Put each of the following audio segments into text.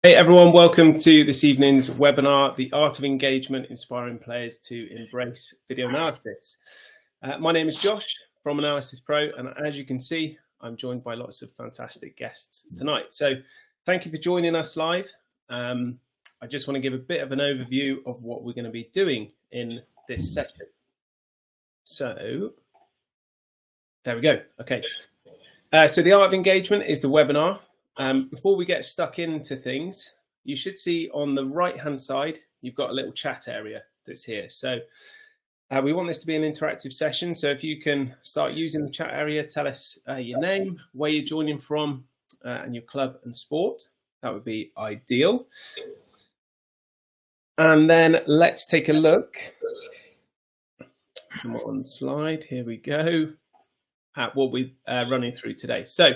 Hey everyone, welcome to this evening's webinar, The Art of Engagement, Inspiring Players to Embrace Video Analysis. My name is Josh from Analysis Pro, and as you can see, I'm joined by lots of fantastic guests tonight. So thank you for joining us live. I just want to give a bit of an overview of what we're going to be doing in this session. So there we go. Okay. So The Art of Engagement is the webinar. Before we get stuck into things, you should see on the right-hand side, you've got a little chat area that's here. So we want this to be an interactive session. So if you can start using the chat area, tell us your name, where you're joining from, and your club and sport. That would be ideal. And then let's take a look. Come on, slide. Here we go. At what we're running through today. So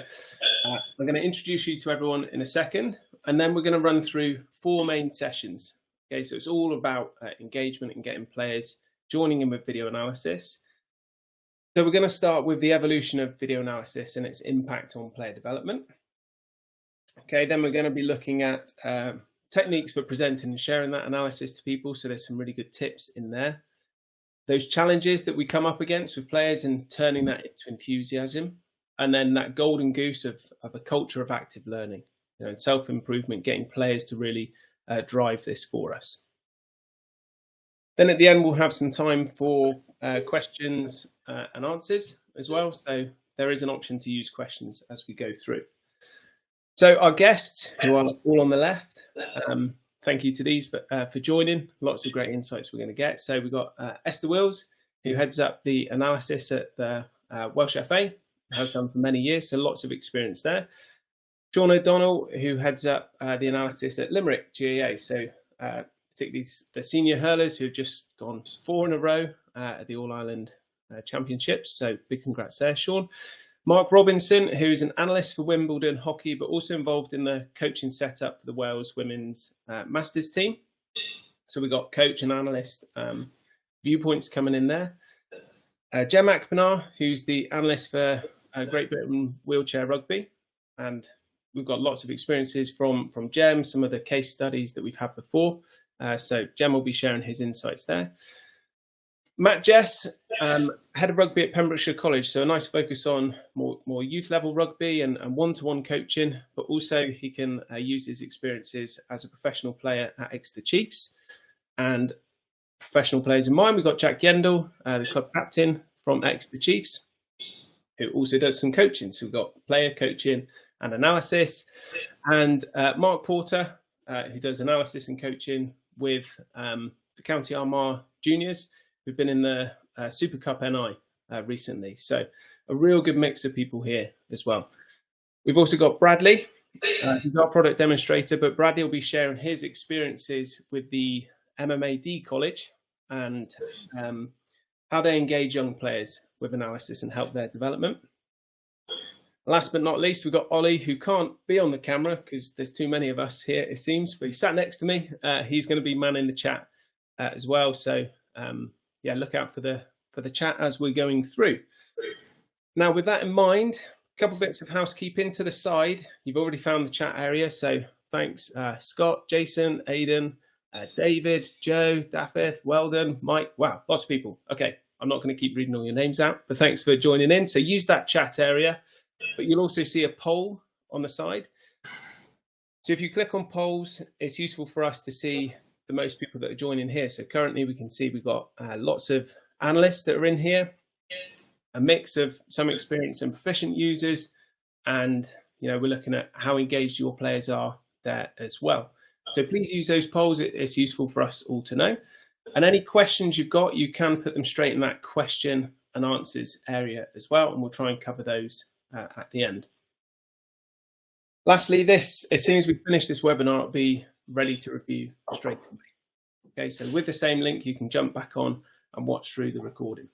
I'm going to introduce you to everyone in a second, and then we're going to run through 4 main sessions. Okay, so it's all about engagement and getting players joining in with video analysis. So we're going to start with the evolution of video analysis and its impact on player development. Okay, then we're going to be looking at techniques for presenting and sharing that analysis to people. So there's some really good tips in there. Those challenges that we come up against with players and turning that into enthusiasm, and then that golden goose of a culture of active learning, and self-improvement, getting players to really drive this for us. Then at the end, we'll have some time for questions and answers as well. So there is an option to use questions as we go through. So our guests, who are all on the left, thank you to these for joining. Lots of great insights we're going to get. So we've got Esther, who heads up the analysis at the Welsh FA, has done for many years, so lots of experience there. Sean O'Donnell, who heads up the analysis at Limerick GAA, so particularly the senior hurlers who have just gone 4 in a row at the All-Ireland Championships. So big congrats there, Sean. Mark Robinson, who's an analyst for Wimbledon hockey, but also involved in the coaching setup for the Wales women's Masters team. So we've got coach and analyst viewpoints coming in there. Jem Akpinar, who's the analyst for Great Britain wheelchair rugby. And we've got lots of experiences from Jem, some of the case studies that we've had before. So Jem will be sharing his insights there. Matt Jess, head of rugby at Pembrokeshire College, so a nice focus on more youth level rugby and one-to-one coaching, but also he can use his experiences as a professional player at Exeter Chiefs. And professional players in mind, we've got Jack Yeandle, the club captain from Exeter Chiefs, who also does some coaching. So we've got player coaching and analysis, and Mark Porter, who does analysis and coaching with the County Armagh juniors, who've been in the Super Cup NI recently. So a real good mix of people here as well. We've also got Bradley, who's our product demonstrator, but Bradley will be sharing his experiences with the MMAD College and how they engage young players with analysis and help their development. Last but not least, we've got Ollie, who can't be on the camera because there's too many of us here, it seems, but he sat next to me. He's going to be manning the chat as well. So yeah, look out for the chat as we're going through. Now, with that in mind, a couple of bits of housekeeping to the side. You've already found the chat area, so thanks, Scott, Jason, Aidan, David, Joe, Daffith, Weldon, Mike. Wow, lots of people. Okay, I'm not going to keep reading all your names out, but thanks for joining in. So use that chat area, but you'll also see a poll on the side. So if you click on polls, it's useful for us to see the most people that are joining here. So currently we can see we've got lots of analysts that are in here, a mix of some experienced and proficient users, and we're looking at how engaged your players are there as well. So please use those polls. It's useful for us all to know. And any questions you've got, you can put them straight in that question and answers area as well, and we'll try and cover those at the end. Lastly, as soon as we finish this webinar, it'll be ready to review straight away. Okay, so with the same link, you can jump back on and watch through the recording.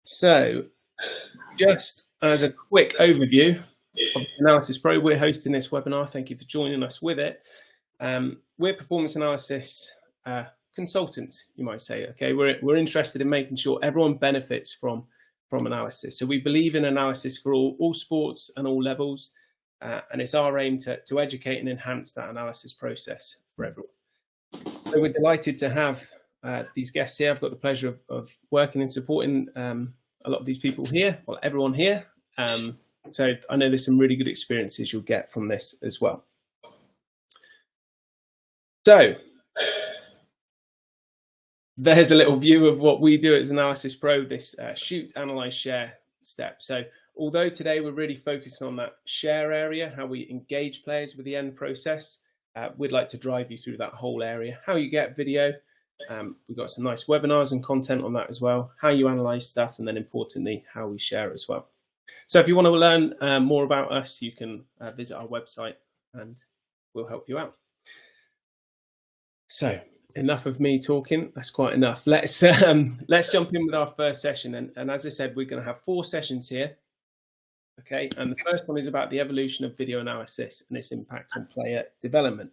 So just as a quick overview of Analysis Pro, we're hosting this webinar. Thank you for joining us with it. We're performance analysis consultants, you might say. Okay, we're interested in making sure everyone benefits from analysis. So we believe in analysis for all sports and all levels. and it's our aim to educate and enhance that analysis process for everyone. So we're delighted to have these guests here. I've got the pleasure of working and supporting a lot of these people here, well, everyone here. So I know there's some really good experiences you'll get from this as well. So there's a little view of what we do as Analysis Pro, this shoot, analyze, share step. So although today we're really focusing on that share area, how we engage players with the end process, we'd like to drive you through that whole area, how you get video. We've got some nice webinars and content on that as well, how you analyze stuff, and then importantly, how we share as well. So if you want to learn more about us, you can visit our website and we'll help you out. So enough of me talking, that's quite enough. Let's jump in with our first session. And as I said, we're going to have 4 sessions here. Okay, and the first one is about the evolution of video analysis and its impact on player development.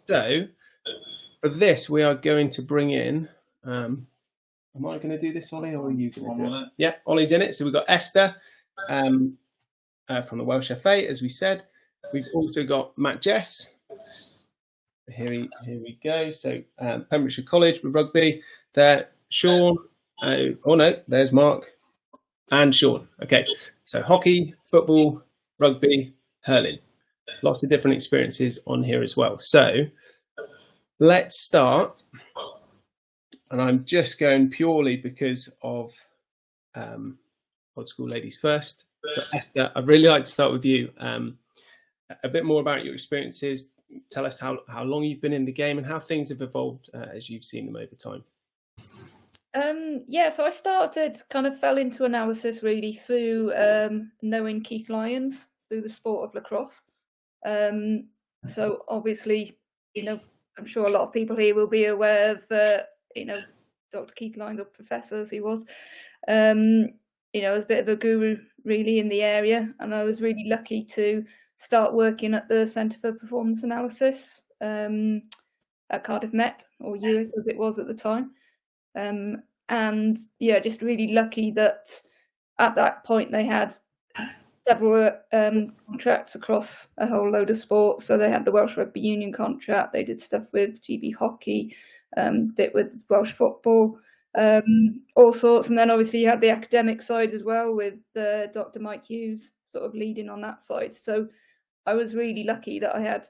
So for this, we are going to bring in, am I going to do this, Ollie, or are you going to do it? Yeah, Ollie's in it. So we've got Esther from the Welsh FA, as we said. We've also got Jess. Here we go. So Pembrokeshire College with rugby. There, Sean. Oh no, there's Mark and Sean. Okay, so hockey, football, rugby, hurling. Lots of different experiences on here as well. So let's start. And I'm just going purely because of old school ladies first. But Esther, I'd really like to start with you. A bit more about your experiences. Tell us how long you've been in the game and how things have evolved as you've seen them over time. Yeah, so I kind of fell into analysis really through knowing Keith Lyons through the sport of lacrosse. So obviously, I'm sure a lot of people here will be aware of, Dr. Keith Lyons, or Professor as he was. As a bit of a guru really in the area, and I was really lucky to start working at the Centre for Performance Analysis at Cardiff Met, or UIC as it was at the time. And yeah, just really lucky that at that point they had several contracts across a whole load of sports. So they had the Welsh Rugby Union contract, they did stuff with GB Hockey, bit with Welsh football, all sorts. And then obviously you had the academic side as well with Dr. Mike Hughes sort of leading on that side. So I was really lucky that I had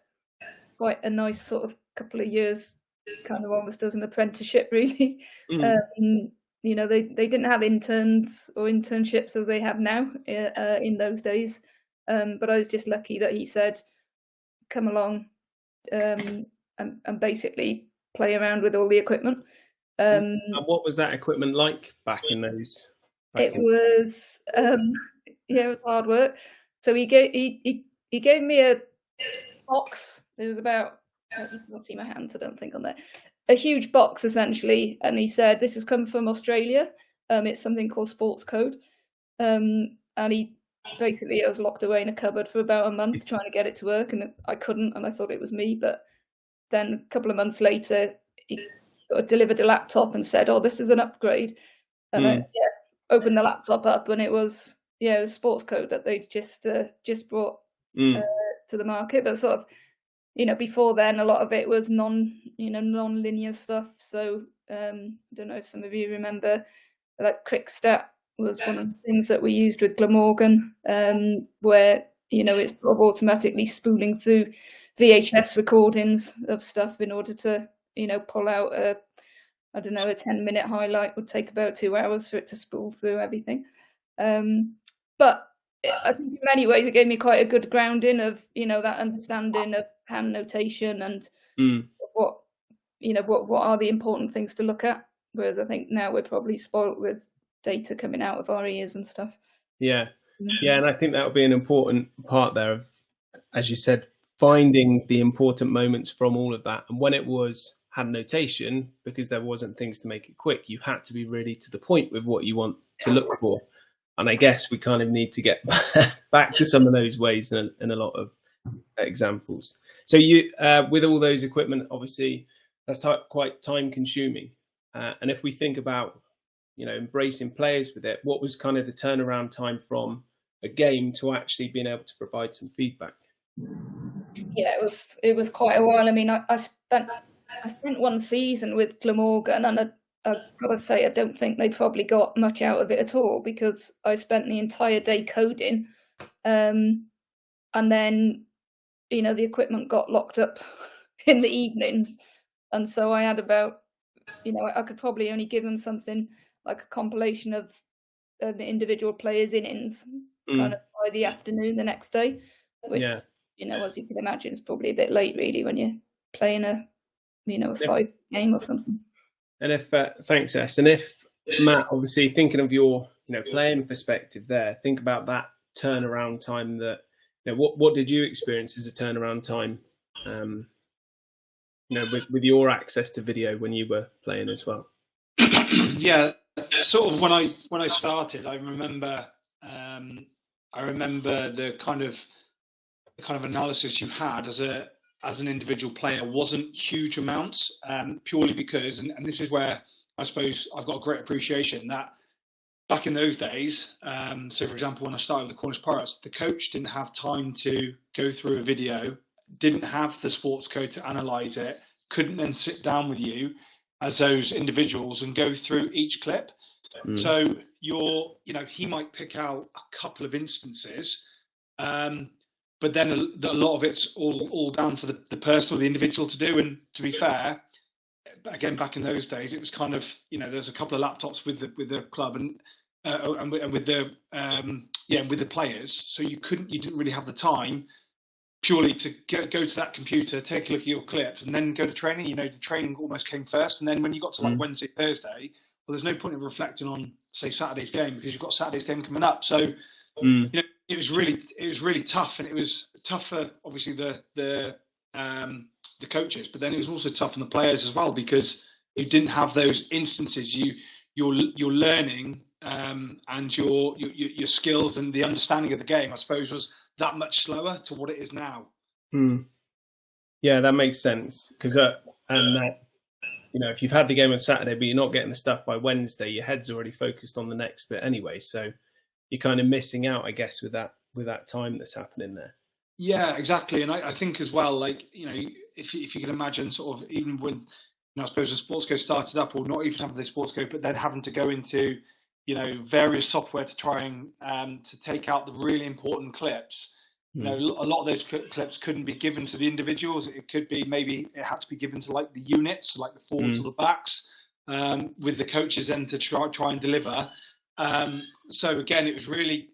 quite a nice sort of couple of years, kind of almost as an apprenticeship, really. They didn't have interns or internships as they have now in those days. But I was just lucky that he said, come along and basically play around with all the equipment. And what was that equipment like back in those? It was hard work. So he gave me a box. There was about, you can't see my hands, I don't think, on there. A huge box essentially, and he said, "This has come from Australia. It's something called Sports Code." And I was locked away in a cupboard for about a month trying to get it to work, and I couldn't, and I thought it was me. But then a couple of months later, he sort of delivered a laptop and said, "Oh, this is an upgrade." And I opened the laptop up, and it was Sports Code that they'd just brought to the market. But sort of, before then, a lot of it was non-linear stuff. So I don't know if some of you remember, like Crickstat was one of the things that we used with Glamorgan, where it's sort of automatically spooling through VHS recordings of stuff in order to pull out a 10-minute highlight. Would take about 2 hours for it to spool through everything. But I think in many ways it gave me quite a good grounding of that understanding of hand notation and what are the important things to look at. Whereas I think now we're probably spoilt with data coming out of our ears and stuff. Yeah, and I think that would be an important part there of, as you said, finding the important moments from all of that. And when it was hand notation, because there wasn't things to make it quick, you had to be really to the point with what you want to look for. And I guess we kind of need to get back to some of those ways in a lot of examples. So you, with all those equipment, obviously that's quite time consuming. And if we think about, embracing players with it, what was kind of the turnaround time from a game to actually being able to provide some feedback? Yeah, it was quite a while. I mean, I spent one season with Glamorgan, and I've got to say, I don't think they probably got much out of it at all, because I spent the entire day coding, and then the equipment got locked up in the evenings, and so I had about I could probably only give them something like a compilation of the individual players' innings kind of by the afternoon the next day, which as you can imagine, is probably a bit late really when you're playing a 5 game or something. And if thanks, Esther. And if Matt, obviously thinking of your playing perspective there, think about that turnaround time. That what did you experience as a turnaround time? With your access to video when you were playing as well. Yeah, sort of when I started, I remember the kind of analysis you had as an individual player wasn't huge amounts, purely because, and this is where I suppose I've got a great appreciation that back in those days, so for example, when I started with the Cornish Pirates, the coach didn't have time to go through a video, didn't have the sports code to analyse it, couldn't then sit down with you as those individuals and go through each clip. So he might pick out a couple of instances, but then a lot of it's all down for the person or the individual to do. And to be fair, again, back in those days, it was kind of there's a couple of laptops with the club and with the players, so you didn't really have the time purely to go to that computer, take a look at your clips, and then go to training. The training almost came first, and then when you got to like Wednesday, Thursday, well, there's no point in reflecting on, say, Saturday's game, because you've got Saturday's game coming up. So it was really tough, and it was tough for obviously the coaches, but then it was also tough on the players as well, because you didn't have those instances. You're learning and your skills and the understanding of the game, I suppose, was that much slower to what it is now. Yeah, that makes sense, because if you've had the game on Saturday but you're not getting the stuff by Wednesday, your head's already focused on the next bit anyway, so you're kind of missing out, I guess, with that time that's happening there. Yeah, exactly. And I think as well, like if you can imagine, sort of, even when I suppose the sports code started up, or not even having the sports code, but then having to go into various software to try and to take out the really important clips. A lot of those clips couldn't be given to the individuals. It could be, maybe it had to be given to like the units, like the forwards or the backs, with the coaches then to try and deliver. So again, it was really,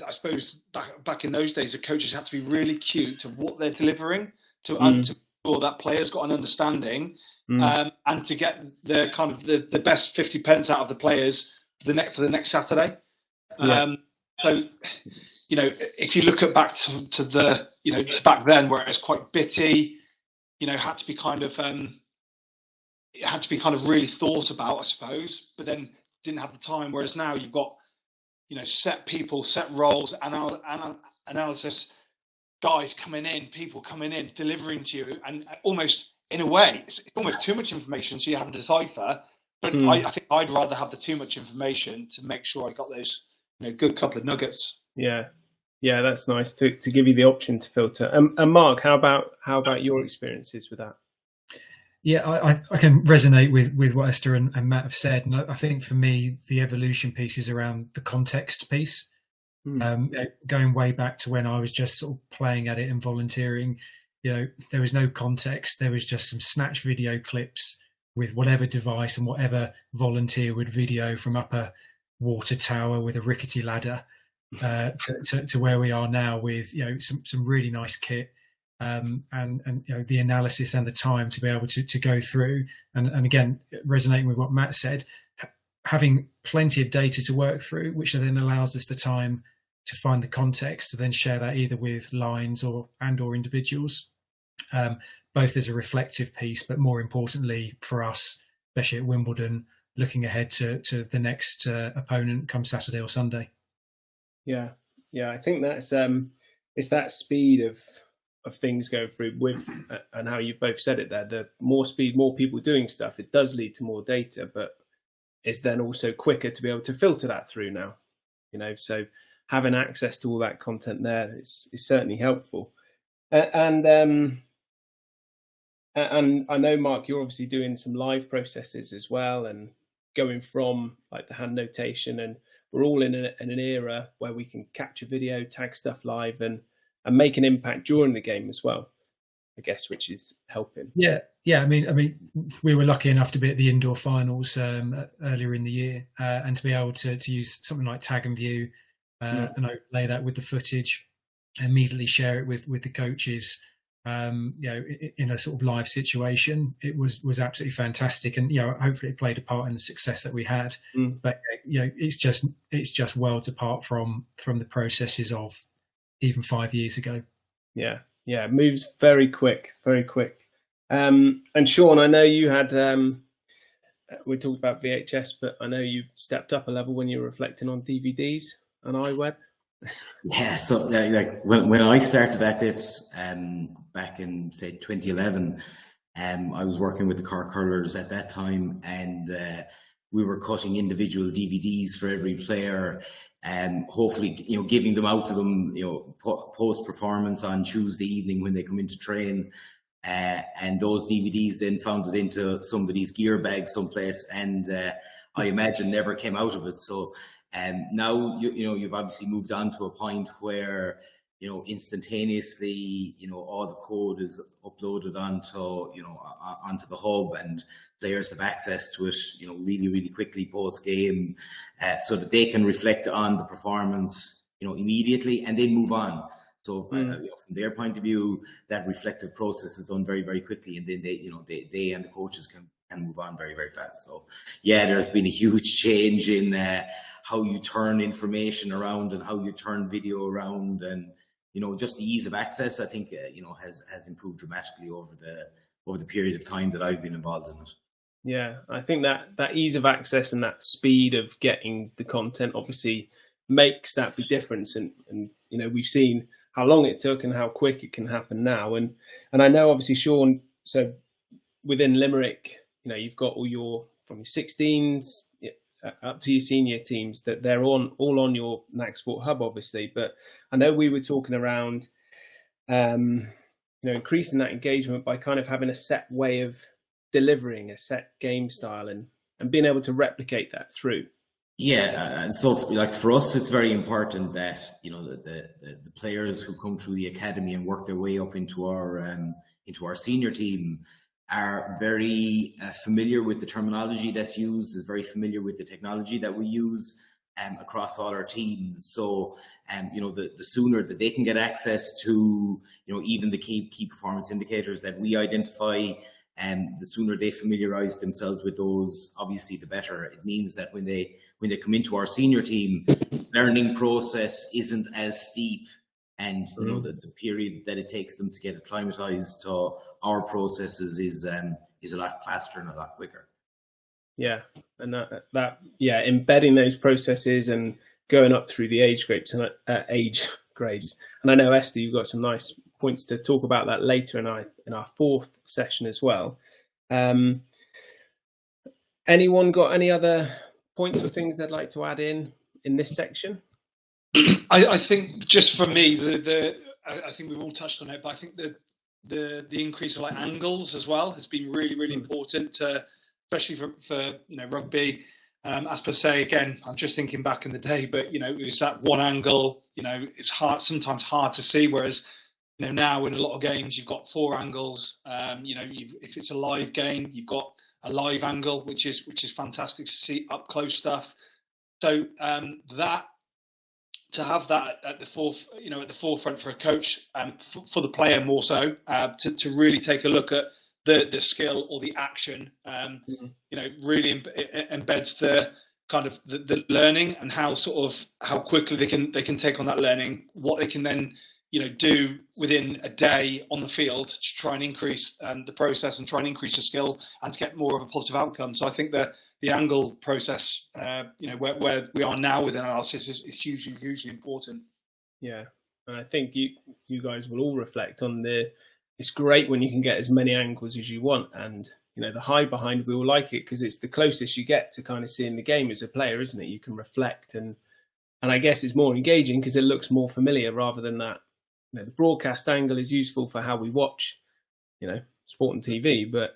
I suppose back in those days, the coaches had to be really cute to what they're delivering to ensure that players got an understanding, and to get the kind of the best 50 pence out of the players for the next Saturday. So if you look at back to the to back then, where it was quite bitty, had to be kind of it had to be kind of really thought about, I suppose, but then didn't have the time. Whereas now you've got set people, set roles, analysis guys coming in, delivering to you, and almost in a way it's almost too much information, so you have to decipher. But I think I'd rather have the too much information to make sure I got those good couple of nuggets. Yeah, that's nice to give you the option to filter. And Mark, how about your experiences with that? Yeah, I can resonate with what Esther and Matt have said, and I think for me the evolution piece is around the context piece. Going way back to when I was just sort of playing at it and volunteering, there was no context. There was just some snatch video clips with whatever device, and whatever volunteer would video from up a water tower with a rickety ladder to where we are now with some really nice kit, and the analysis and the time to be able to go through, and again, resonating with what Matt said, having plenty of data to work through, which then allows us the time to find the context to then share that either with lines or individuals, both as a reflective piece, but more importantly for us, especially at Wimbledon, looking ahead to the next opponent come Saturday or Sunday. Yeah, I think that's it's that speed of things going through with, and how you both said it there, the more speed, more people doing stuff, it does lead to more data, but it's then also quicker to be able to filter that through now, so having access to all that content there is certainly helpful. And I know, Mark, you're obviously doing some live processes as well, and going from like the hand notation, and we're all in an era where we can capture video, tag stuff live, and make an impact during the game as well, I guess, which is helping. Yeah. I mean, we were lucky enough to be at the indoor finals earlier in the year, and to be able to use something like Tag and View and overlay that with the footage, immediately share it with the coaches. In a sort of live situation, it was absolutely fantastic, and hopefully it played a part in the success that we had. But it's just worlds apart from the processes of even 5 years ago. Yeah, it moves very quick. And Sean, I know you had we talked about VHS, but I know you stepped up a level when you were reflecting on DVDs and iWeb. Yeah, so like when I started at this back in say 2011, I was working with the Cork Hurlers at that time, and we were cutting individual DVDs for every player, and hopefully giving them out to them post performance on Tuesday evening when they come in to train, and those DVDs then found it into somebody's gear bag someplace, and I imagine never came out of it. So. Now you've obviously moved on to a point where instantaneously all the code is uploaded onto the hub, and players have access to it really quickly post game, so that they can reflect on the performance immediately and then move on. So from their point of view, that reflective process is done very quickly, and then they and the coaches can move on very fast. So yeah, there's been a huge change in how you turn information around and how you turn video around, and just the ease of access, I think has improved dramatically over the period of time that I've been involved in it. Yeah, I think that ease of access and that speed of getting the content obviously makes that big difference, and we've seen how long it took and how quick it can happen now, and I know obviously, Sean, so within Limerick, you've got all your from your 16s up to your senior teams, that they're all on your NAC Sport Hub, obviously. But I know we were talking around, increasing that engagement by kind of having a set way of delivering a set game style and being able to replicate that through. Yeah, and so like for us, it's very important that the players who come through the academy and work their way up into our senior team are very familiar with the terminology that's used, is very familiar with the technology that we use across all our teams. So, the sooner that they can get access to, even the key performance indicators that we identify, the sooner they familiarize themselves with those, obviously the better. It means that when they come into our senior team, learning process isn't as steep, and the period that it takes them to get acclimatized to our processes is a lot faster and a lot quicker. Yeah, and that embedding those processes and going up through the age grades. And I know, Esther, you've got some nice points to talk about that later in our fourth session as well. Anyone got any other points or things they'd like to add in this section? I think just for me, I think we've all touched on it, but I think the increase of angles as well has been really important, especially for rugby. As per se, again, I'm just thinking back in the day, but it was that one angle. It's sometimes hard to see, whereas now in a lot of games you've got four angles. If it's a live game, you've got a live angle, which is fantastic to see up close stuff. So to have that at the forefront for a coach, and for the player more so, to really take a look at the skill or the action, really embeds the kind of the learning, and how quickly they can take on that learning, what they can then do within a day on the field to try and increase the process and try and increase the skill and to get more of a positive outcome. So I think that the angle process, where we are now with analysis is hugely important. Yeah, and I think you guys will all reflect on it's great when you can get as many angles as you want, and the hide behind, we all like it because it's the closest you get to kind of seeing the game as a player, isn't it? You can reflect, and I guess it's more engaging because it looks more familiar rather than that the broadcast angle is useful for how we watch, sport and TV, but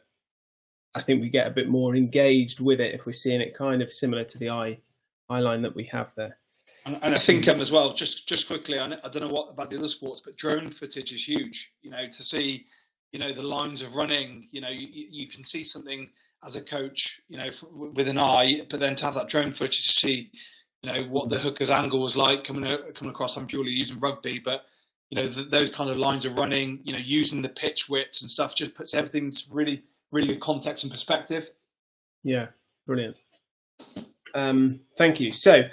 I think we get a bit more engaged with it if we're seeing it kind of similar to the eye line that we have there. And I think as well, just quickly, I don't know what about the other sports, but drone footage is huge. To see, the lines of running. You can see something as a coach, with an eye, but then to have that drone footage to see, what the hooker's angle was like coming across. I'm purely using rugby, but those kind of lines of running, using the pitch widths and stuff, just puts everything to really, really good context and perspective. Yeah, brilliant. Thank you. So,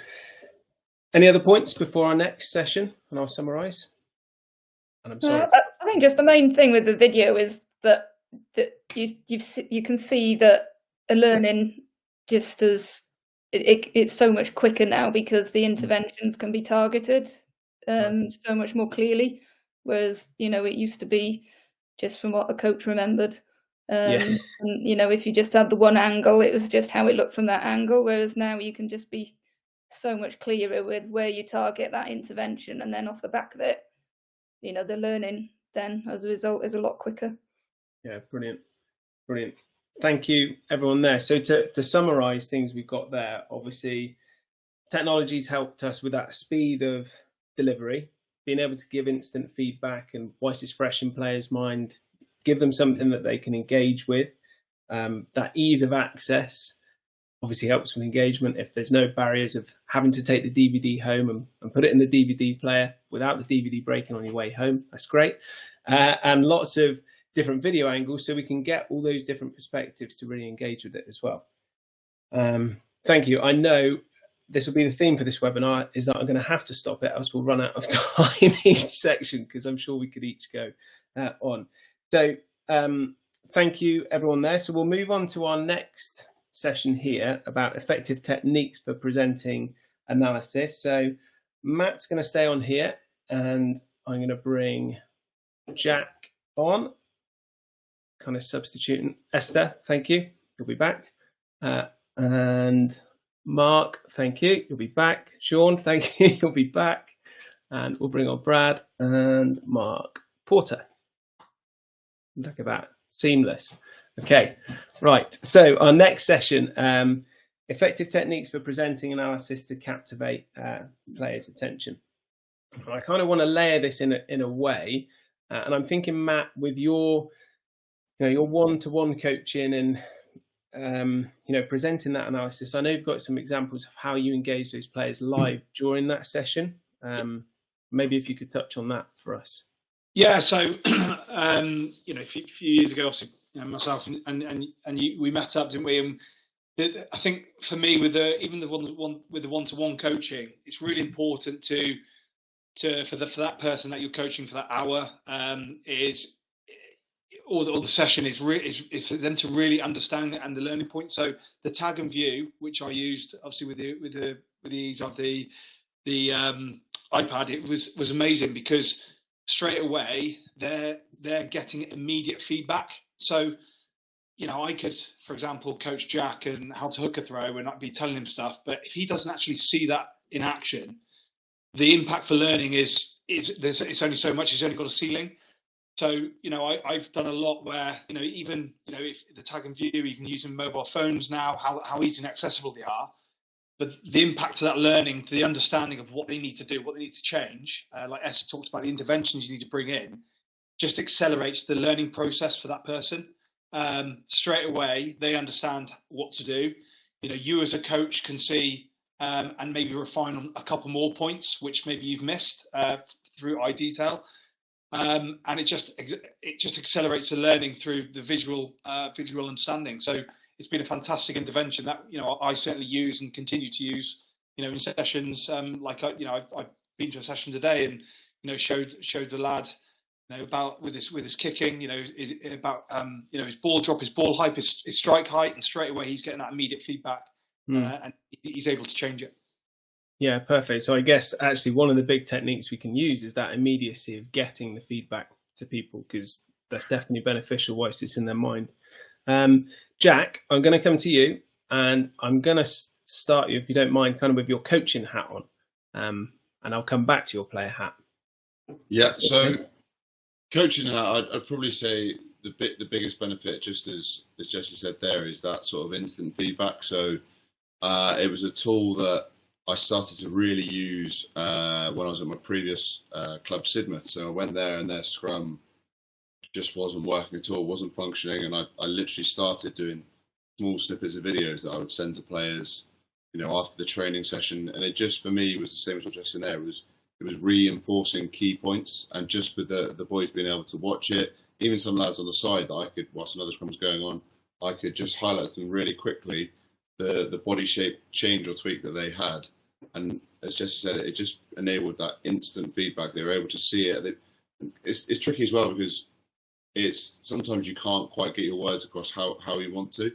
any other points before our next session? And I'll summarise. And I'm sorry. I think just the main thing with the video is that you can see that a learning just as it's so much quicker now because the interventions can be targeted so much more clearly, whereas it used to be just from what the coach remembered. And if you just had the one angle, it was just how it looked from that angle, whereas now you can just be so much clearer with where you target that intervention, and then off the back of it, the learning then as a result is a lot quicker. Yeah, brilliant. Thank you everyone there. So to summarize things we've got there, obviously technology's helped us with that speed of delivery, being able to give instant feedback, and whilst it's fresh in players' mind, give them something that they can engage with. That ease of access obviously helps with engagement. If there's no barriers of having to take the DVD home and put it in the DVD player without the DVD breaking on your way home, that's great. And lots of different video angles, so we can get all those different perspectives to really engage with it as well. Thank you. I know this will be the theme for this webinar, is that I'm going to have to stop it, else we'll run out of time each section, because I'm sure we could each go on. So thank you everyone there. So we'll move on to our next session here about effective techniques for presenting analysis. So Matt's going to stay on here, and I'm going to bring Jack on, kind of substituting Esther. Thank you. You'll be back. And Mark, thank you. You'll be back. Sean, thank you. You'll be back. And we'll bring on Brad and Mark Porter. Look at that. Seamless. Okay, right. So our next session, effective techniques for presenting analysis to captivate players' attention. I kind of want to layer this in a way, and I'm thinking, Matt, with your one-to-one coaching and presenting that analysis, I know you've got some examples of how you engage those players live during that session. Maybe if you could touch on that for us. Yeah, so a few years ago, obviously, myself and you, we met up, didn't we? And I think for me, with the one-to-one coaching, it's really important for that person that you're coaching for that hour or the session is for them to really understand it and the learning point. So the tag and view, which I used obviously with the ease of the iPad, it was amazing because straight away they're getting immediate feedback. So I could, for example, coach Jack and how to hook a throw, and I'd be telling him stuff, but if he doesn't actually see that in action, the impact for learning is it's only so much. He's only got a ceiling. So I've done a lot where if the tag and view, you can use them mobile phones now, how easy and accessible they are. But the impact of that learning, to the understanding of what they need to do, what they need to change, like Esther talked about, the interventions you need to bring in, just accelerates the learning process for that person. Straight away, they understand what to do. You as a coach can see and maybe refine on a couple more points, which maybe you've missed through eye detail. And it just accelerates the learning through the visual understanding. So it's been a fantastic intervention that I certainly use and continue to use in sessions. I've been to a session today and showed the lad about with his kicking, about his ball drop, his ball height, his strike height, and straight away he's getting that immediate feedback and he's able to change it. Yeah, perfect. So I guess actually one of the big techniques we can use is that immediacy of getting the feedback to people, because that's definitely beneficial whilst it's in their mind. Jack, I'm going to come to you, and I'm going to start you, if you don't mind, kind of with your coaching hat on, and I'll come back to your player hat. Yeah, so coaching, I'd probably say the biggest benefit, just as Jesse said there, is that sort of instant feedback. So it was a tool that I started to really use when I was at my previous club, Sidmouth. So I went there and their scrum just wasn't working at all, wasn't functioning, and I literally started doing small snippets of videos that I would send to players, after the training session. And it just, for me, was the same as what Jesse said there. It was reinforcing key points, and just with the boys being able to watch it, even some lads on the side that I could, whilst another scrum was going on, I could just highlight them really quickly, the body shape change or tweak that they had. And as Jesse said, it just enabled that instant feedback. They were able to see it. It's tricky as well, because it's sometimes you can't quite get your words across how you want to,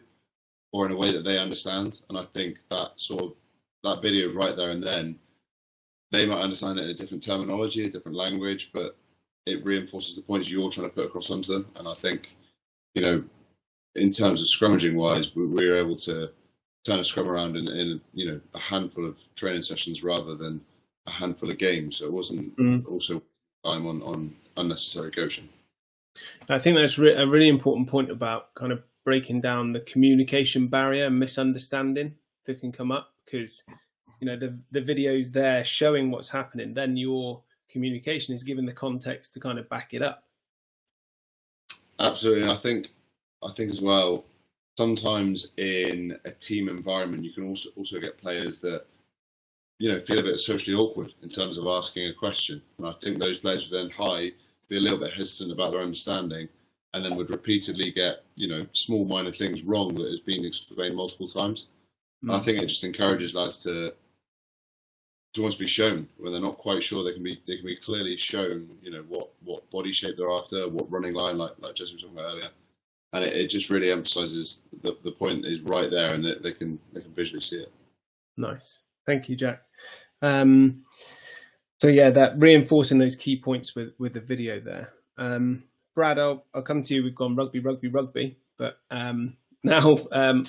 or in a way that they understand. And I think that video right there and then, they might understand it in a different terminology, a different language, but it reinforces the points you're trying to put across onto them. And I think, in terms of scrummaging wise, we were able to turn a scrum around in a handful of training sessions rather than a handful of games. So it wasn't also time on unnecessary coaching. I think that's a really important point about kind of breaking down the communication barrier and misunderstanding that can come up, because the videos there showing what's happening, then your communication is given the context to kind of back it up. Absolutely. And I think as well, sometimes in a team environment, you can also get players that, feel a bit socially awkward in terms of asking a question. And I think those players would then be a little bit hesitant about their understanding, and then would repeatedly get, small minor things wrong that has been explained multiple times. And I think it just encourages lads to want to be shown when they're not quite sure. They can be clearly shown, what body shape they're after, what running line, like Jesse was talking about earlier. And it just really emphasises the point is right there, and that they can visually see it. Nice, thank you, Jack. So yeah, that reinforcing those key points with the video there. Brad, I'll come to you. We've gone rugby, but now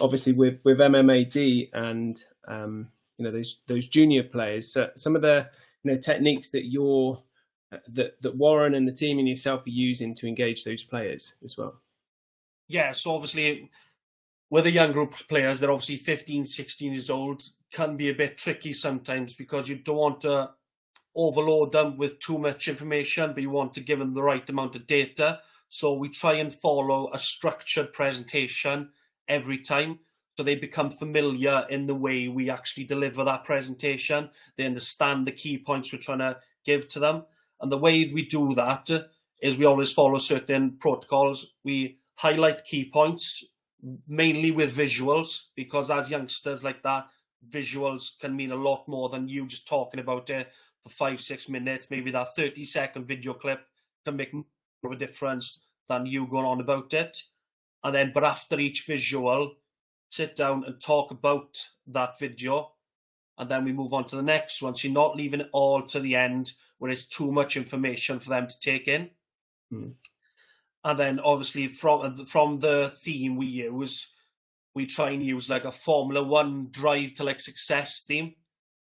obviously with MMAD and those junior players, some of the techniques that that Warren and the team and yourself are using to engage those players as well. Yeah, so obviously with a young group of players, they're obviously 15, 16 years old, can be a bit tricky sometimes, because you don't want to overload them with too much information, but you want to give them the right amount of data. So we try and follow a structured presentation every time, so they become familiar in the way we actually deliver that presentation. They understand the key points we're trying to give to them. And the way we do that is we always follow certain protocols. We highlight key points, mainly with visuals, because as youngsters like that, visuals can mean a lot more than you just talking about it for 5-6 minutes. Maybe that 30-second video clip can make more of a difference than you going on about it. And then, but after each visual, sit down and talk about that video, and then we move on to the next one. So you're not leaving it all to the end where it's too much information for them to take in. And then obviously from the theme we use, we try and use like a Formula 1 drive to like success theme.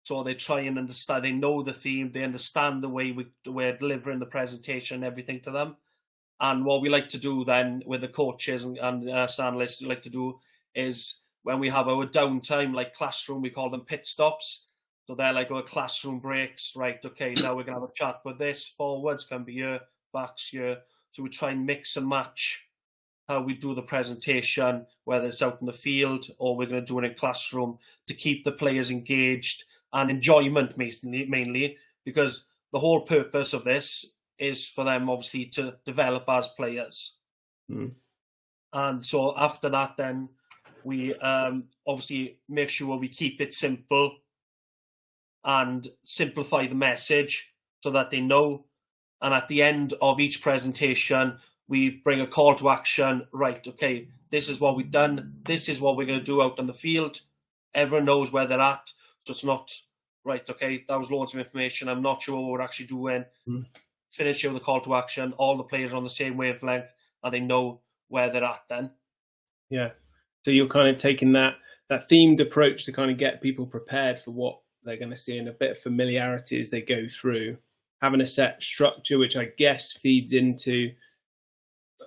So they try and understand, they know the theme, they understand the way we're delivering the presentation, everything to them. And what we like to do then with the coaches and analysts, we like to do is when we have our downtime, like classroom, we call them pit stops. So they're like our classroom breaks, right? Okay, now we're going to have a chat with this. Forwards can be here, backs here. So we try and mix and match how we do the presentation, whether it's out in the field or we're going to do it in classroom, to keep the players engaged and enjoyment mainly, because the whole purpose of this is for them obviously to develop as players. And so after that then we obviously make sure we keep it simple and simplify the message so that they know. And at the end of each presentation, we bring a call to action. Right, okay, this is what we've done. This is what we're going to do out on the field. Everyone knows where they're at. So it's not, right, okay, that was loads of information. I'm not sure what we're actually doing. Finish with the call to action. All the players are on the same wavelength and they know where they're at then. Yeah. So you're kind of taking that themed approach to kind of get people prepared for what they're going to see, and a bit of familiarity as they go through, having a set structure, which I guess feeds into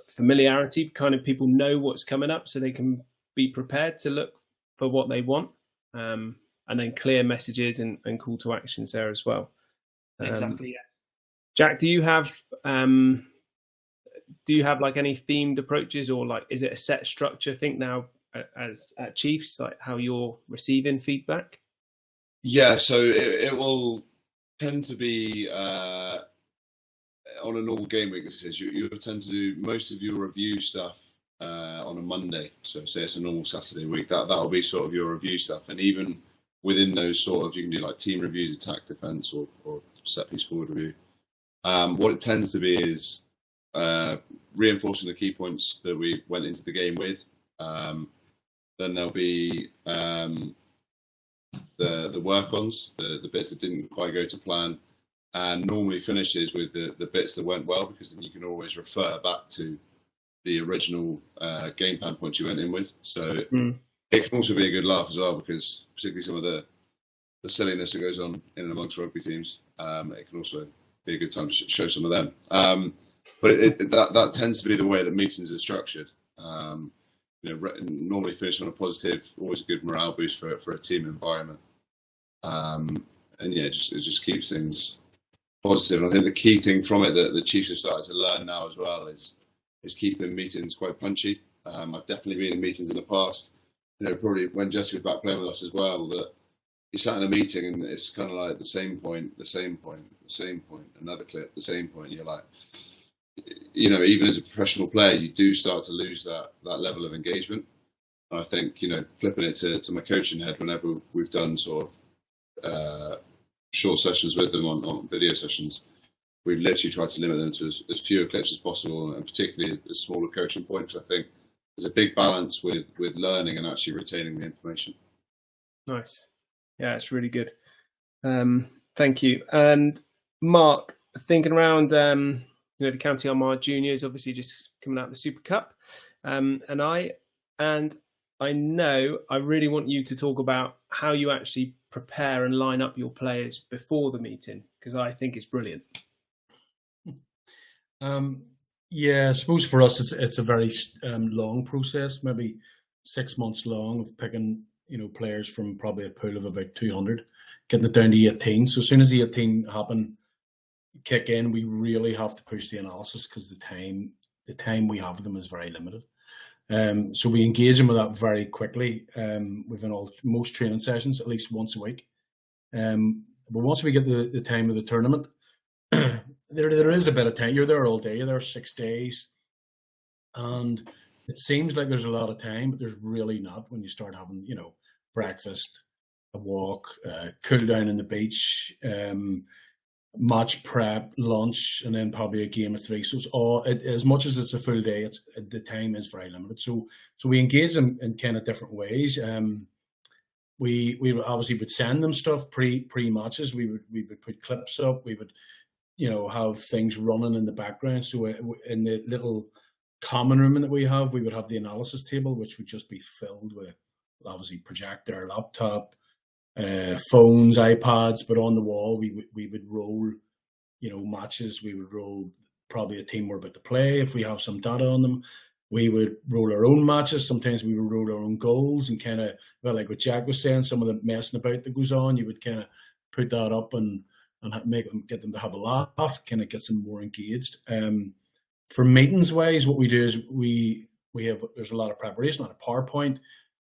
familiarity, kind of people know what's coming up so they can be prepared to look for what they want, and then clear messages and call to actions there as well. Exactly. Yeah. Jack, do you have like any themed approaches, or like is it a set structure? Think now as at Chiefs, like how you're receiving feedback. Yeah, so it will tend to be on a normal game week. This is you tend to do most of your review stuff on a Monday. So say it's a normal Saturday week, that'll be sort of your review stuff, and even within those sort of, you can do like team reviews, attack, defence, or set piece forward review. What it tends to be is reinforcing the key points that we went into the game with. Then there'll be the work-ons, the bits that didn't quite go to plan, and normally finishes with the bits that went well, because then you can always refer back to the original game plan points you went in with. So it can also be a good laugh as well, because particularly some of the silliness that goes on in and amongst rugby teams, it can also be a good time to show some of them. But that tends to be the way that meetings are structured. Normally finish on a positive, always a good morale boost for a team environment. And yeah, it just keeps things positive. And I think the key thing from it that the Chiefs have started to learn now as well is keeping meetings quite punchy. I've definitely been in meetings in the past, probably when Jess was back playing with us as well, that you sat in a meeting and it's kind of like the same point, another clip, the same point. You're like, even as a professional player, you do start to lose that level of engagement. And I think, flipping it to my coaching head, whenever we've done sort of short sessions with them on video sessions, we've literally tried to limit them to as fewer clips as possible, and particularly as smaller coaching points. I think there's a big balance with learning and actually retaining the information. Nice. Yeah, it's really good. Thank you. And Mark, thinking around, the County Armagh juniors, obviously just coming out of the Super Cup, and I know I really want you to talk about how you actually prepare and line up your players before the meeting, because I think it's brilliant. Yeah, I suppose for us it's a very long process, maybe 6 months long, of picking players from probably a pool of about 200, getting it down to 18. So as soon as the 18 happen, kick in, we really have to push the analysis, because the time we have with them is very limited. So we engage them with that very quickly within most training sessions, at least once a week. But once we get the time of the tournament, there is a bit of time. You're there all day. You're there 6 days, and it seems like there's a lot of time, but there's really not when you start having breakfast, a walk, cool down in the beach, match prep, lunch, and then probably a game of 3. So it's all, as much as it's a full day, the time is very limited. So we engage them in kind of different ways. We obviously would send them stuff pre matches. We would put clips up. We would have things running in the background. So in the little common room that we would have the analysis table, which would just be filled with obviously projector, laptop, phones, iPads, but on the wall we would roll, matches. We would roll probably a team we're about to play. If we have some data on them, we would roll our own matches. Sometimes we would roll our own goals, and kind of, well, like what Jack was saying, some of the messing about that goes on, you would kind of put that up and get them to have a laugh, kind of gets them more engaged. For meetings wise, what we do is there's a lot of preparation, a lot of PowerPoint.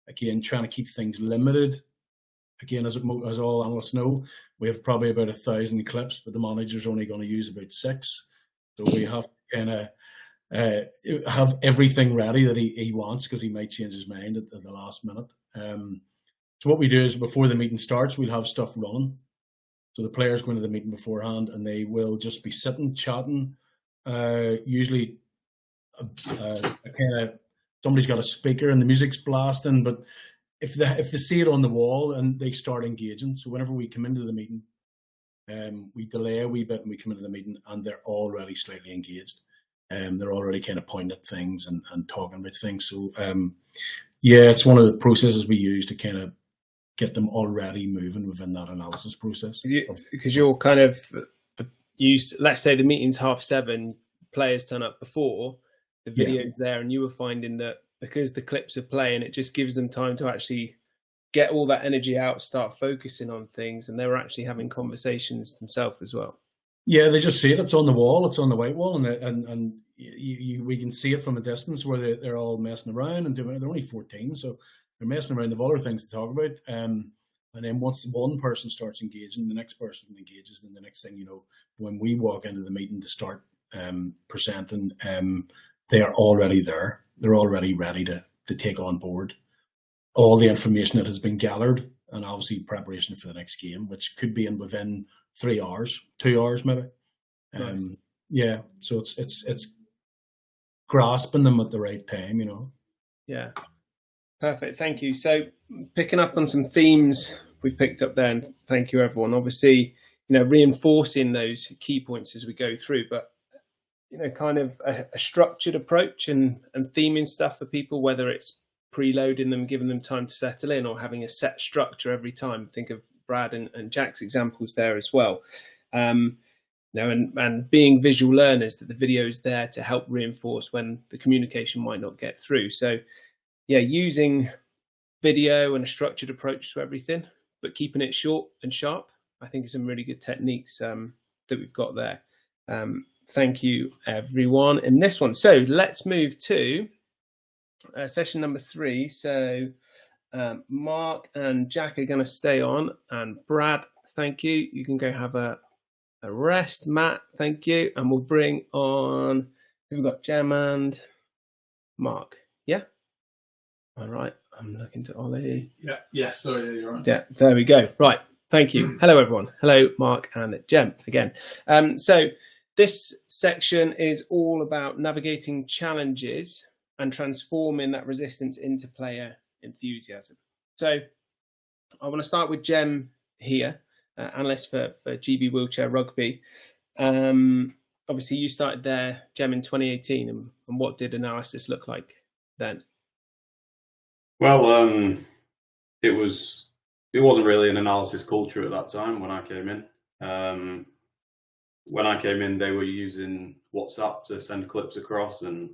Again, trying to keep things limited. Again, as all analysts know, we have probably about 1,000 clips, but the manager's only going to use about 6. So we have to kind of have everything ready that he wants, because he might change his mind at the last minute. So what we do is, before the meeting starts, we'll have stuff running. So the players go into the meeting beforehand, and they will just be sitting, chatting. Usually, somebody's got a speaker and the music's blasting, but if they see it on the wall and they start engaging, so whenever we come into the meeting, we delay a wee bit and we come into the meeting, and they're already slightly engaged. They're already kind of pointing at things and talking about things. So it's one of the processes we use to kind of get them already moving within that analysis process. Because you're kind of let's say the meeting's 7:30, players turn up before, the video's there, and you were finding that because the clips are playing, it just gives them time to actually get all that energy out, start focusing on things, and they were actually having conversations themselves as well. Yeah, they just see it. It's on the wall. It's on the white wall, and we can see it from a distance where they're all messing around and doing it. They're only 14, so they're messing around. They've other things to talk about. And then once one person starts engaging, the next person engages, and the next thing you know, when we walk into the meeting to start presenting, they are already there. They're already ready to take on board all the information that has been gathered, and obviously preparation for the next game, which could be within 3 hours, 2 hours maybe. Nice. Yeah, so it's grasping them at the right time, you know. Yeah, perfect. Thank you. So picking up on some themes we've picked up there, and thank you everyone. Obviously, reinforcing those key points as we go through, but kind of a structured approach and theming stuff for people, whether it's preloading them, giving them time to settle in, or having a set structure every time. Think of Brad and Jack's examples there as well. And being visual learners, that the video is there to help reinforce when the communication might not get through. So yeah, using video and a structured approach to everything, but keeping it short and sharp, I think is some really good techniques that we've got there. Thank you everyone in this one. So let's move to session number 3. So Mark and Jack are going to stay on, and Brad, thank you. You can go have a rest. Matt, thank you. And we'll bring on, we've got Jem and Mark. Yeah? All right. I'm looking to Ollie. Yeah. Sorry, you're right. Yeah, there we go. Right. Thank you. Hello, everyone. Hello, Mark and Jem again. So this section is all about navigating challenges and transforming that resistance into player enthusiasm. So I want to start with Jem here, analyst for GB Wheelchair Rugby. Obviously, you started there, Jem, in 2018, and what did analysis look like then? Well, it wasn't really an analysis culture at that time when I came in. When I came in, they were using WhatsApp to send clips across, and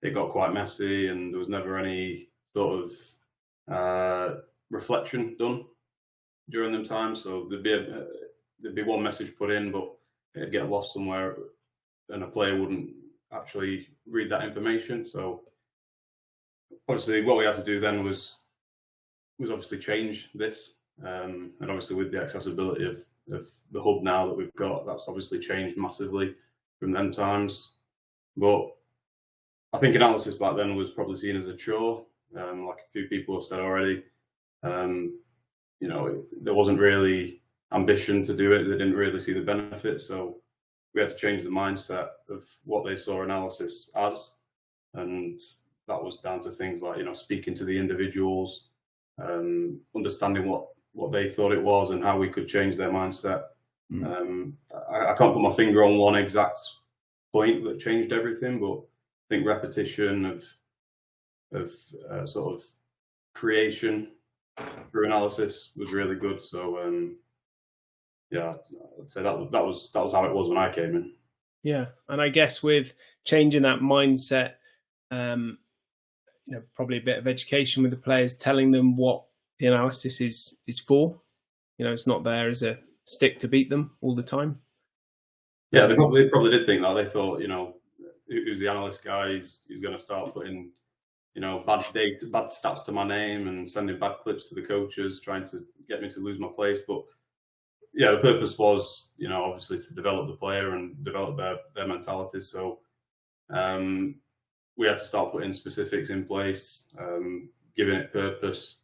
it got quite messy, and there was never any sort of reflection done during them times. So there'd be one message put in, but it'd get lost somewhere, and a player wouldn't actually read that information. So obviously, what we had to do then was obviously change this, and obviously with the accessibility of the hub now that we've got, that's obviously changed massively from them times. But I think analysis back then was probably seen as a chore, like a few people have said already. There wasn't really ambition to do it. They didn't really see the benefits, so we had to change the mindset of what they saw analysis as, and that was down to things like speaking to the individuals, understanding what they thought it was and how we could change their mindset. I can't put my finger on one exact point that changed everything, but I think repetition of sort of creation through analysis was really good. So yeah, I'd say that was how it was when I came in. Yeah, and I guess with changing that mindset, probably a bit of education with the players, telling them what the analysis is for. It's not there as a stick to beat them all the time. Yeah, they probably did think that. They thought, who's the analyst guy? He's going to start putting, bad stats to my name and sending bad clips to the coaches, trying to get me to lose my place. But yeah, the purpose was, obviously to develop the player and develop their mentalities. So we had to start putting specifics in place, giving it purpose.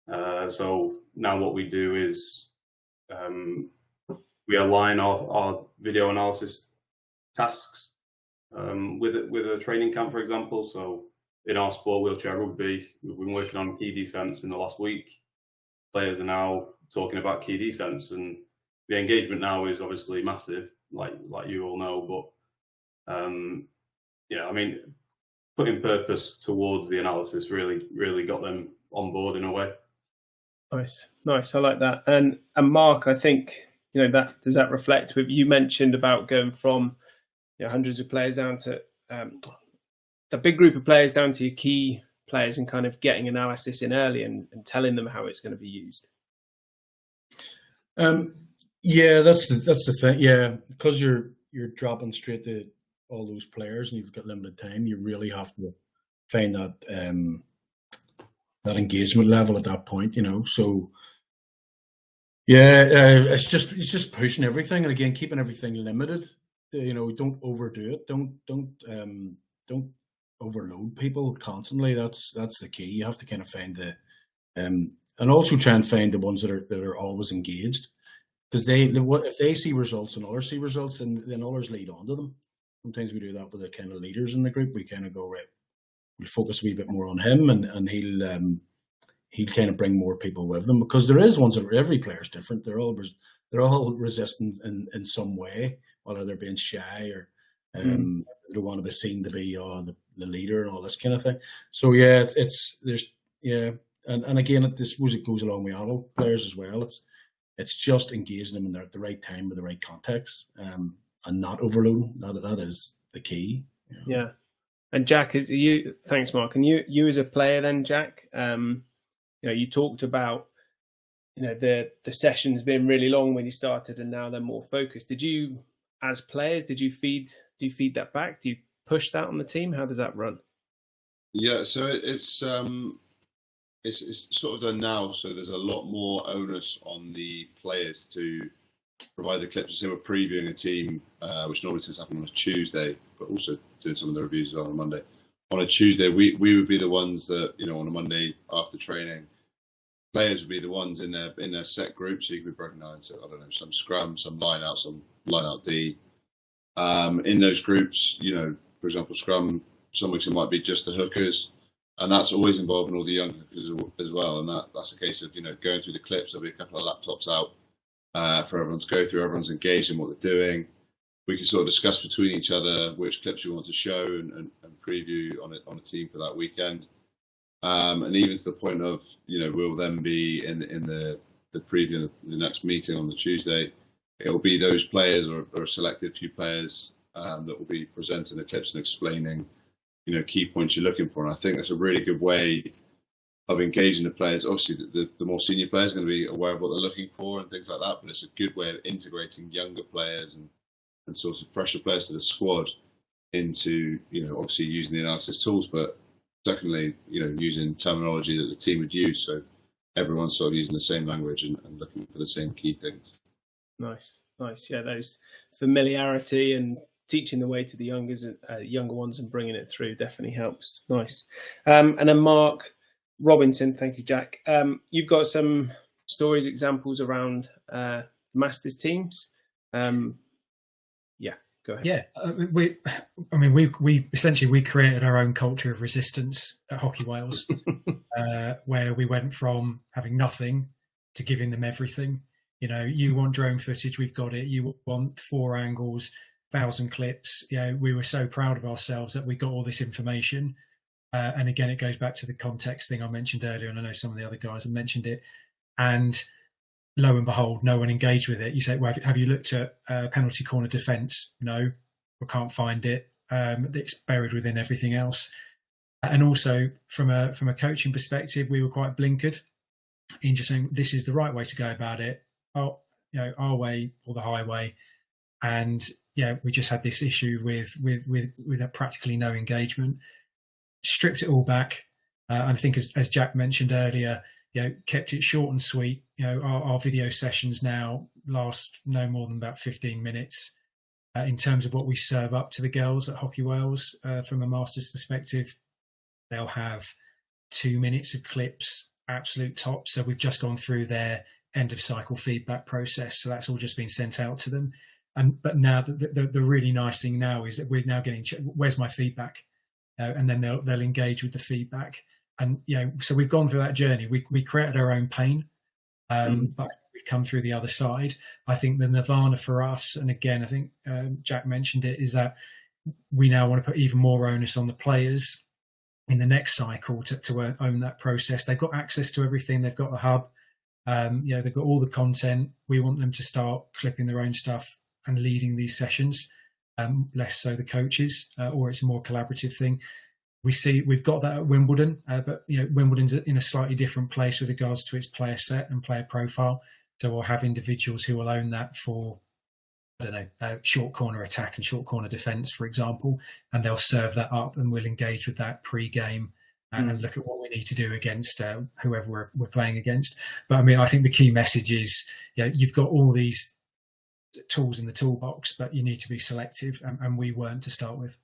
So now what we do is we align our video analysis tasks with a training camp, for example. So in our sport, Wheelchair Rugby, we've been working on key defence in the last week. Players are now talking about key defence, and the engagement now is obviously massive, like you all know. But putting purpose towards the analysis really got them on board in a way. Nice. I like that. And Mark, I think that does that reflect with you mentioned about going from hundreds of players down to the big group of players down to your key players and kind of getting analysis in early and telling them how it's going to be used? Yeah, that's the thing. Yeah, because you're dropping straight to all those players and you've got limited time, you really have to find that that engagement level at that point. So yeah, it's just pushing everything, and again keeping everything limited. Don't overdo it. Don't overload people constantly. That's the key. You have to kind of find and also try and find the ones that are always engaged, because if they see results and others see results, then others lead on to them. Sometimes we do that with the kind of leaders in the group. We kind of go, right, we'll focus a wee bit more on him, and he'll kind of bring more people with them, because there is ones that every player's different. They're all resistant in some way, whether they're being shy or they don't want to be seen to be the leader and all this kind of thing. So yeah, and again, I suppose it goes along with adult players as well. It's just engaging them at the right time with the right context, and not overloading. That is the key. Yeah. And Jack, thanks, Mark. And you as a player then, Jack, you talked about the sessions being really long when you started, and now they're more focused. Did you, as players, do you feed that back? Do you push that on the team? How does that run? Yeah, so it's sort of done now. So there's a lot more onus on the players to provide the clips. So we're previewing a team, which normally tends to happen on a Tuesday, but also doing some of the reviews as well on a Monday. On a Tuesday, we would be the ones that, on a Monday after training, players would be the ones in their set groups. So you could be broken down into, I don't know, some scrum, some line out, some line out D. In those groups, for example, scrum, some weeks it might be just the hookers, and that's always involving all the young hookers as well. And that's a case of, going through the clips. There'll be a couple of laptops out for everyone to go through. Everyone's engaged in what they're doing. We can sort of discuss between each other which clips we want to show and preview on a team for that weekend. And even to the point of, we'll then be in the preview, the next meeting on the Tuesday. It will be those players or a selected few players that will be presenting the clips and explaining, key points you're looking for. And I think that's a really good way of engaging the players. Obviously, the more senior players are going to be aware of what they're looking for and things like that, but it's a good way of integrating younger players and sort of fresher players to the squad into, obviously using the analysis tools, but secondly, using terminology that the team would use. So everyone's sort of using the same language and looking for the same key things. Nice. Yeah, those familiarity and teaching the way to the younger ones and bringing it through definitely helps. Nice. And then Mark Robinson, thank you, Jack. You've got some stories, examples around Masters teams. Yeah, go ahead. Yeah, we essentially created our own culture of resistance at Hockey Wales, where we went from having nothing to giving them everything. You want drone footage, we've got it. You want 4 angles, 1,000 clips. We were so proud of ourselves that we got all this information. And again, it goes back to the context thing I mentioned earlier, and I know some of the other guys have mentioned it. And lo and behold, no one engaged with it. You say, well, have you looked at penalty corner defence? No, we can't find it. It's buried within everything else. And also from a coaching perspective, we were quite blinkered in just saying this is the right way to go about it. Our way or the highway. And we just had this issue with practically no engagement. Stripped it all back. I think as Jack mentioned earlier, kept it short and sweet. Our video sessions now last no more than about 15 minutes. In terms of what we serve up to the girls at Hockey Wales, from a Masters perspective, they'll have 2 minutes of clips, absolute top. So we've just gone through their end of cycle feedback process. So that's all just been sent out to them. But now the really nice thing now is that we're now getting, where's my feedback? And then they'll engage with the feedback. And so we've gone through that journey. We created our own pain, but we've come through the other side. I think the nirvana for us, and again, I think Jack mentioned it, is that we now want to put even more onus on the players in the next cycle to own that process. They've got access to everything. They've got a hub. They've got all the content. We want them to start clipping their own stuff and leading these sessions, less so the coaches, or it's a more collaborative thing. We've got that at Wimbledon, but Wimbledon's in a slightly different place with regards to its player set and player profile. So we'll have individuals who will own that for, short corner attack and short corner defence, for example, and they'll serve that up, and we'll engage with that pre-game and look at what we need to do against whoever we're playing against. But I mean, I think the key message is, you've got all these tools in the toolbox, but you need to be selective, and we weren't to start with.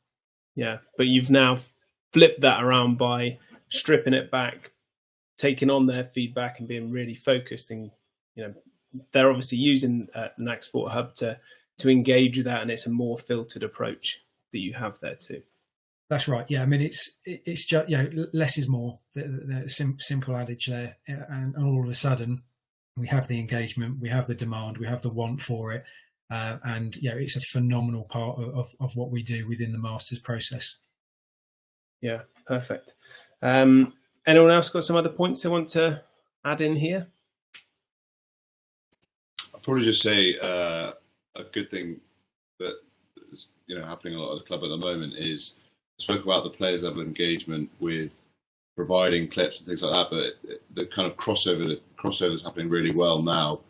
Yeah, but you've now flipped that around by stripping it back, taking on their feedback and being really focused. And they're obviously using an Export Hub to engage with that, and it's a more filtered approach that you have there too. That's right. Yeah, I mean, it's just less is more. The simple adage there, and all of a sudden we have the engagement, we have the demand, we have the want for it, and it's a phenomenal part of what we do within the Masters process. Yeah, perfect. Anyone else got some other points they want to add in here? I'll probably just say a good thing that is happening a lot at the club at the moment is, I spoke about the players' level of engagement with providing clips and things like that, but the kind of crossover that's happening really well now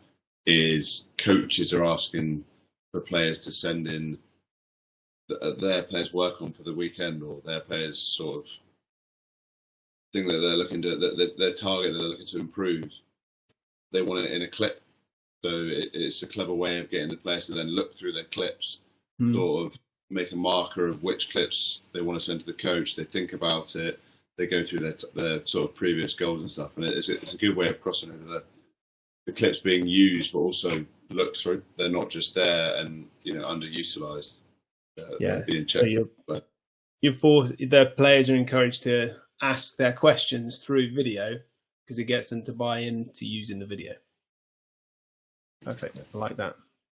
is coaches are asking for players to send in their players' work on for the weekend, or their players' sort of thing that they're looking to, their target that they're looking to improve. They want it in a clip. So it's a clever way of getting the players to then look through their clips, sort of make a marker of which clips they want to send to the coach. They think about it. They go through their sort of previous goals and stuff. And it's a good way of crossing over the clips being used, but also looked through. They're not just there and underutilized. Being checked. So the players are encouraged to ask their questions through video, because it gets them to buy into using the video. Perfect. I like that.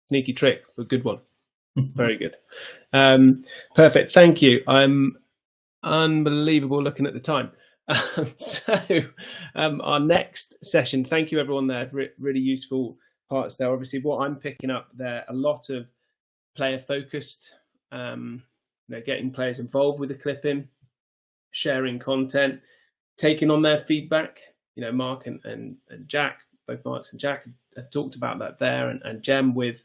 Sneaky trick, but good one. Very good. Perfect. Thank you. I'm unbelievable looking at the time. Our next session, thank you everyone there. Really useful parts there. Obviously, what I'm picking up there, a lot of player focused, getting players involved with the clipping, sharing content, taking on their feedback. Mark and Jack, both Marks and Jack have talked about that there, and Jem with,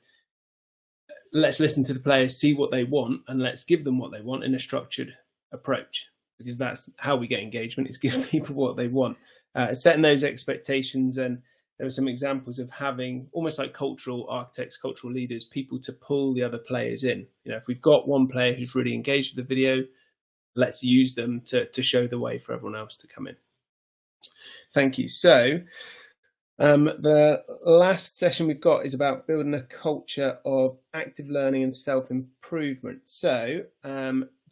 let's listen to the players, see what they want, and let's give them what they want in a structured approach, because that's how we get engagement, is give people what they want. Setting those expectations, and there were some examples of having almost like cultural architects, cultural leaders, people to pull the other players in. If we've got one player who's really engaged with the video, let's use them to show the way for everyone else to come in. Thank you. So the last session we've got is about building a culture of active learning and self-improvement. So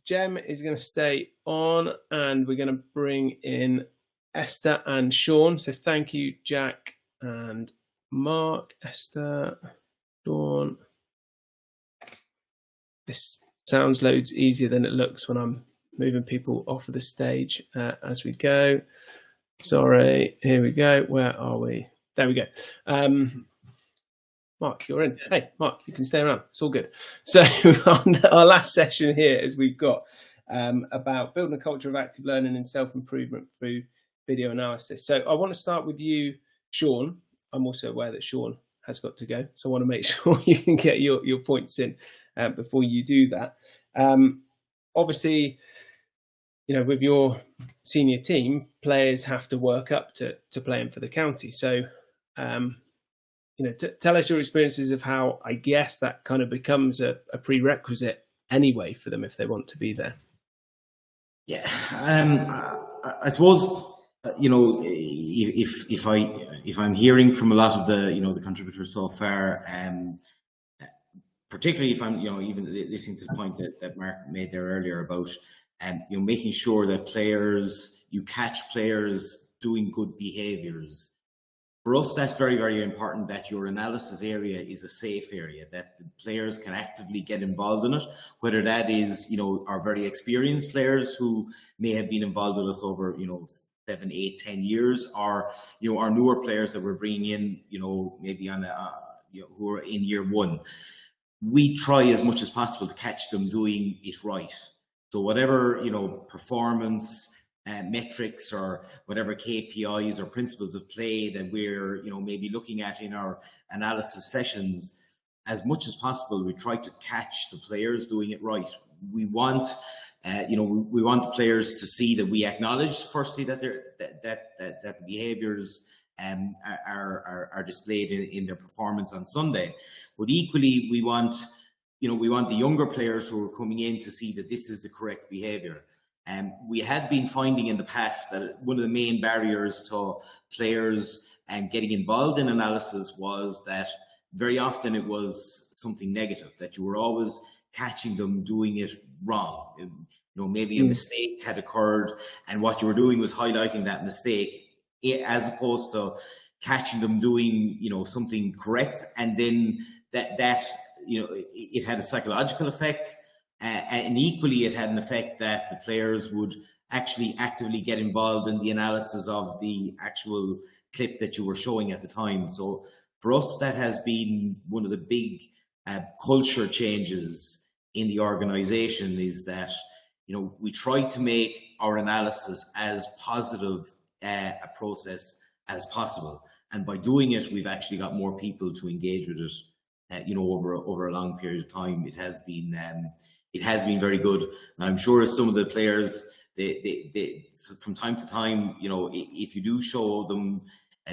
Jem is going to stay on, and we're going to bring in Esther and Sean. So thank you, Jack and Mark. Esther, Sean. This sounds loads easier than it looks when I'm moving people off of the stage as we go. Sorry, here we go. Where are we? There we go. Mark, you're in. Hey, Mark, you can stay around. It's all good. So on our last session here is we've got about building a culture of active learning and self-improvement through video analysis. So I want to start with you, Sean. I'm also aware that Sean has got to go, so I want to make sure you can get your points in before you do that. Obviously, with your senior team, players have to work up to playing for the county. So, tell us your experiences of how, I guess, that kind of becomes a prerequisite anyway for them if they want to be there. Yeah, I suppose if I'm hearing from a lot of the contributors so far, particularly if I'm even listening to the point that Mark made there earlier about making sure that you catch players doing good behaviours. For us, that's very, very important, that your analysis area is a safe area, that the players can actively get involved in it, whether that is, our very experienced players who may have been involved with us over, 7, 8, 10 years, or our newer players that we're bringing in, maybe on who are in year 1. We try as much as possible to catch them doing it right. So whatever performance metrics or whatever KPIs or principles of play that we're maybe looking at in our analysis sessions, as much as possible we try to catch the players doing it right. We want we want the players to see that we acknowledge firstly that the behaviours are displayed in their performance on Sunday, but equally we want the younger players who are coming in to see that this is the correct behaviour. We had been finding in the past that one of the main barriers to players getting involved in analysis was that very often it was something negative, that you were always catching them doing it wrong. Maybe a mistake had occurred, and what you were doing was highlighting that mistake, as opposed to catching them doing something correct, and then that it had a psychological effect, and equally it had an effect that the players would actually actively get involved in the analysis of the actual clip that you were showing at the time. So for us, that has been one of the big culture changes in the organisation, is that we try to make our analysis as positive a process as possible, and by doing it, we've actually got more people to engage with it. Over a long period of time, it has been very good. And I'm sure some of the players, they from time to time, if you do show them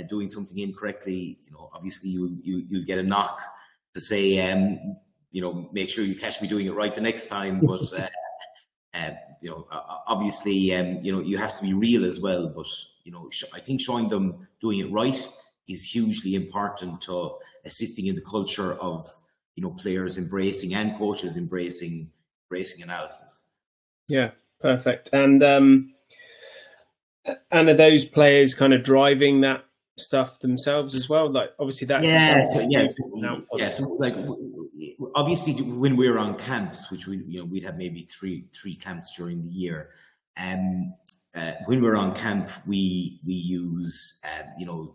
doing something incorrectly, obviously you'll get a knock to say, make sure you catch me doing it right the next time. But obviously, you have to be real as well. But I think showing them doing it right is hugely important to assisting in the culture of players embracing and coaches embracing analysis. Yeah, perfect. And are those players kind of driving that stuff themselves as well? Like obviously that's obviously when we're on camps, which we'd have maybe three camps during the year, when we're on camp we use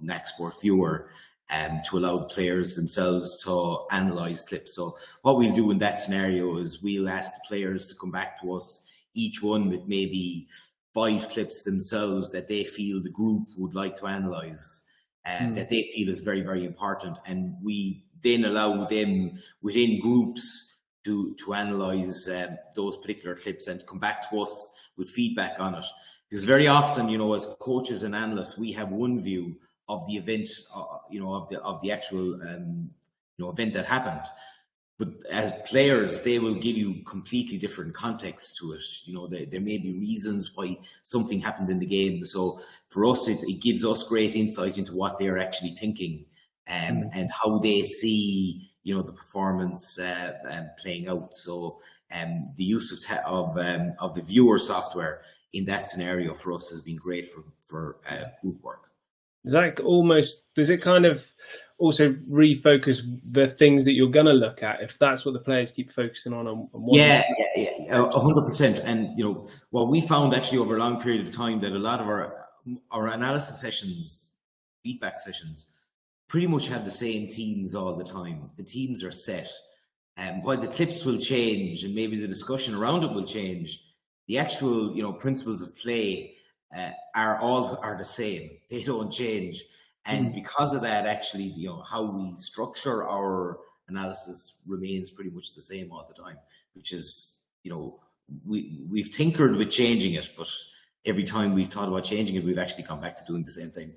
NAC Sport Viewer to allow the players themselves to analyse clips. So what we'll do in that scenario is we'll ask the players to come back to us, each one with maybe 5 clips themselves that they feel the group would like to analyse, and that they feel is very, very important. And we then allow them within groups to analyse those particular clips and come back to us with feedback on it. Because very often, as coaches and analysts, we have one view of the event, of the actual event that happened. But as players, they will give you completely different context to it. There may be reasons why something happened in the game. So for us, it gives us great insight into what they're actually thinking and how they see, the performance playing out. So the use of the viewer software in that scenario for us has been great for group work. Is that does it kind of also refocus the things that you're going to look at, if that's what the players keep focusing on? Yeah, 100%. And, what we found actually over a long period of time, that a lot of our analysis sessions, feedback sessions, pretty much have the same themes all the time. The themes are set. And while the clips will change and maybe the discussion around it will change, the actual, principles of play are the same. They don't change. And because of that, actually, how we structure our analysis remains pretty much the same all the time, which is, we've tinkered with changing it, but every time we've thought about changing it, we've actually come back to doing the same thing.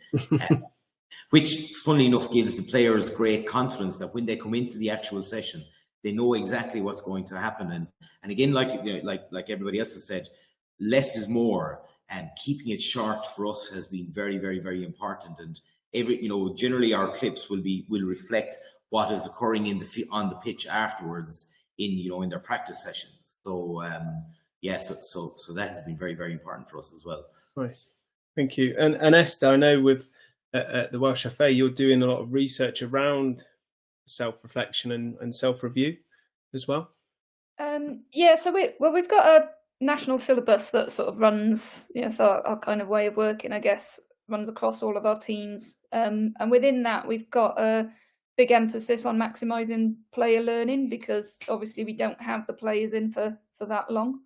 Which, funnily enough, gives the players great confidence that when they come into the actual session, they know exactly what's going to happen. And again, like everybody else has said, less is more, and keeping it short for us has been very, very, very important. And generally our clips will reflect what is occurring on the pitch afterwards in their practice sessions. So so that has been very, very important for us as well. Nice, thank you. And Esther, I know with at the Welsh FA, you're doing a lot of research around self-reflection and self-review as well. So we've got national syllabus that sort of runs, so our kind of way of working, I guess, runs across all of our teams. And within that, we've got a big emphasis on maximising player learning, because obviously we don't have the players in for that long.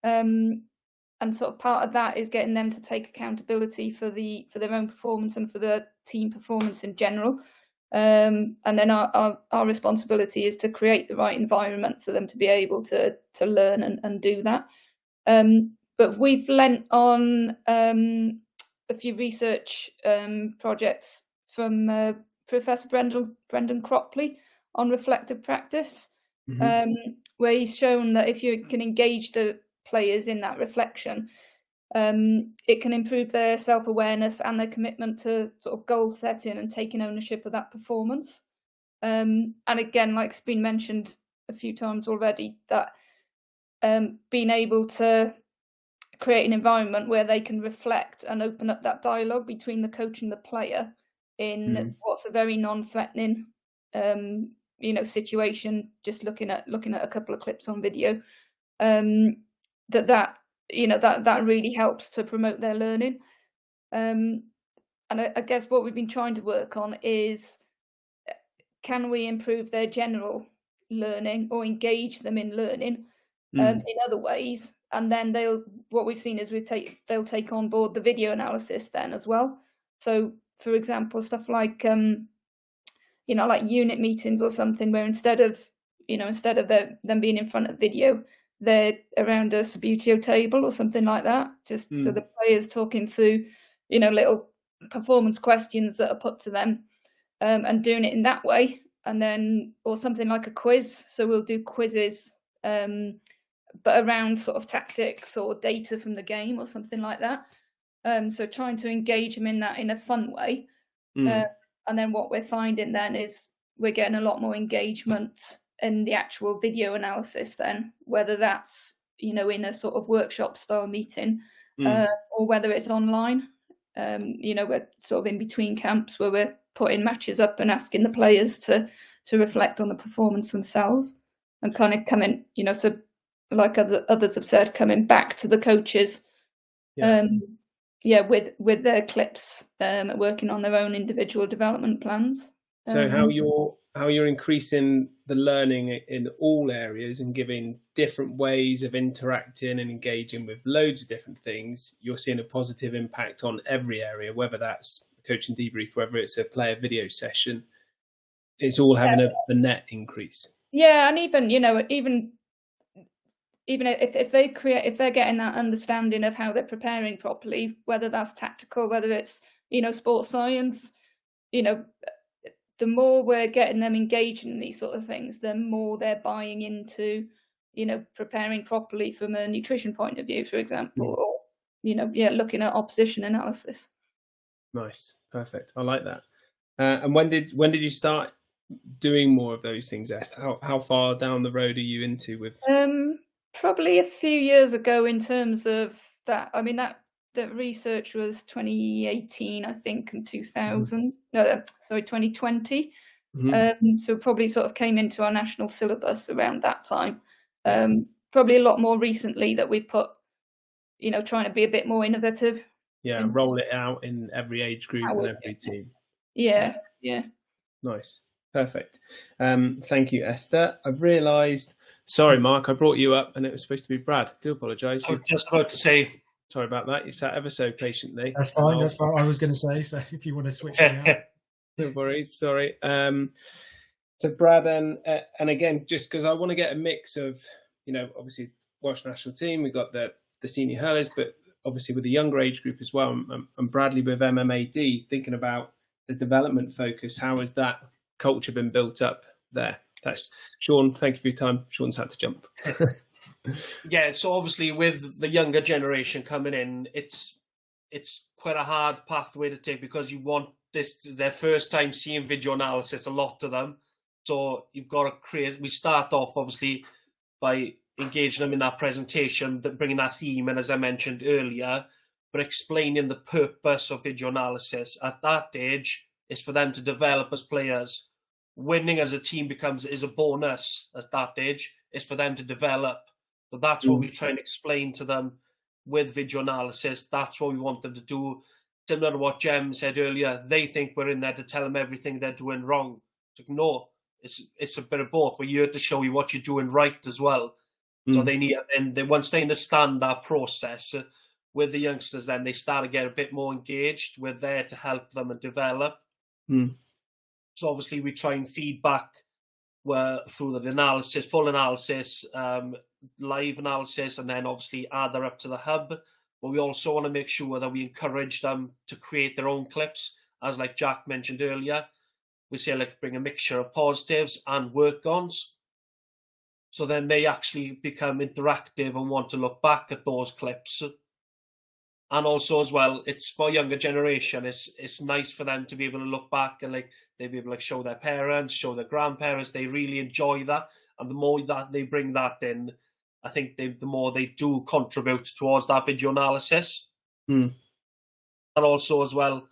And sort of part of that is getting them to take accountability for their own performance and for the team performance in general. And then our responsibility is to create the right environment for them to be able to learn and do that. But we've lent on a few research projects from Professor Brendan Cropley on reflective practice, where he's shown that if you can engage the players in that reflection, it can improve their self-awareness and their commitment to sort of goal setting and taking ownership of that performance. And again, like it's been mentioned a few times already, that being able to create an environment where they can reflect and open up that dialogue between the coach and the player in what's a very non-threatening situation, just looking at a couple of clips on video, that really helps to promote their learning. And I guess what we've been trying to work on is, can we improve their general learning or engage them in learning in other ways? And then what we've seen is they'll take on board the video analysis then as well. So, for example, stuff like like unit meetings or something, where instead of them being in front of video, they're around a Subbuteo table or something like that, just so the players talking through, little performance questions that are put to them, and doing it in that way. And then, or something like a quiz. So we'll do quizzes, but around sort of tactics or data from the game or something like that. So trying to engage them in that in a fun way. And then what we're finding then is we're getting a lot more engagement in the actual video analysis then, whether that's, in a sort of workshop style meeting, or whether it's online. We're sort of in between camps where we're putting matches up and asking the players to reflect on the performance themselves, and kind of coming, so like others have said, coming back to the coaches, with their clips, working on their own individual development plans. So how you're increasing the learning in all areas and giving different ways of interacting and engaging with loads of different things, you're seeing a positive impact on every area, whether that's a coaching debrief, whether it's a player video session. It's all having a net increase. Yeah, and even if they're getting that understanding of how they're preparing properly, whether that's tactical, whether it's sports science, the more we're getting them engaged in these sort of things, the more they're buying into, preparing properly from a nutrition point of view, for example, or, looking at opposition analysis. Nice. Perfect. I like that. And when did you start doing more of those things, Esther? How far down the road are you into with? Probably a few years ago in terms of that. I mean, that research was 2018, I think, and 2020. So probably sort of came into our national syllabus around that time. Probably a lot more recently that we've put, trying to be a bit more innovative. Yeah, roll it out in every age group and every team. Yeah. Nice. Perfect. Thank you, Esther. I've realised. Sorry, Mark, I brought you up and it was supposed to be Brad. Do apologise. I was just about to say. Sorry about that. You sat ever so patiently. That's fine. That's what I was going to say. So if you want to switch me out. No worries. Sorry. So Brad, and again, just because I want to get a mix of, obviously Welsh national team, we've got the senior hurlers, but obviously with the younger age group as well. And Bradley with MMAD, thinking about the development focus. How has that culture been built up there? That's Sean. Thank you for your time. Sean's had to jump. Yeah, so obviously with the younger generation coming in, it's quite a hard pathway to take, because you want this their first time seeing video analysis, a lot of them. So you've got to create. We start off obviously by engaging them in that presentation, bringing that theme in, as I mentioned earlier, but explaining the purpose of video analysis. At that age, is for them to develop as players. Winning as a team is a bonus at that age. It's for them to develop So that's what we try and explain to them with video analysis. That's what we want them to do. Similar to what Jem said earlier, they think we're in there to tell them everything they're doing wrong. It's like, no, it's a bit of both. We're here to show you what you're doing right as well. So they need, and then once they understand that process with the youngsters, then they start to get a bit more engaged. We're there to help them and develop. So obviously we try and feedback through the analysis, full analysis, live analysis, and then obviously add that up to the hub. But we also want to make sure that we encourage them to create their own clips, as like Jack mentioned earlier. We say like bring a mixture of positives and work-ons. So then they actually become interactive and want to look back at those clips. And also as well, it's for younger generation. It's nice for them to be able to look back and like they be able to like show their parents, show their grandparents. They really enjoy that, and the more that they bring that in, I think the more they do contribute towards that video analysis. And also as well,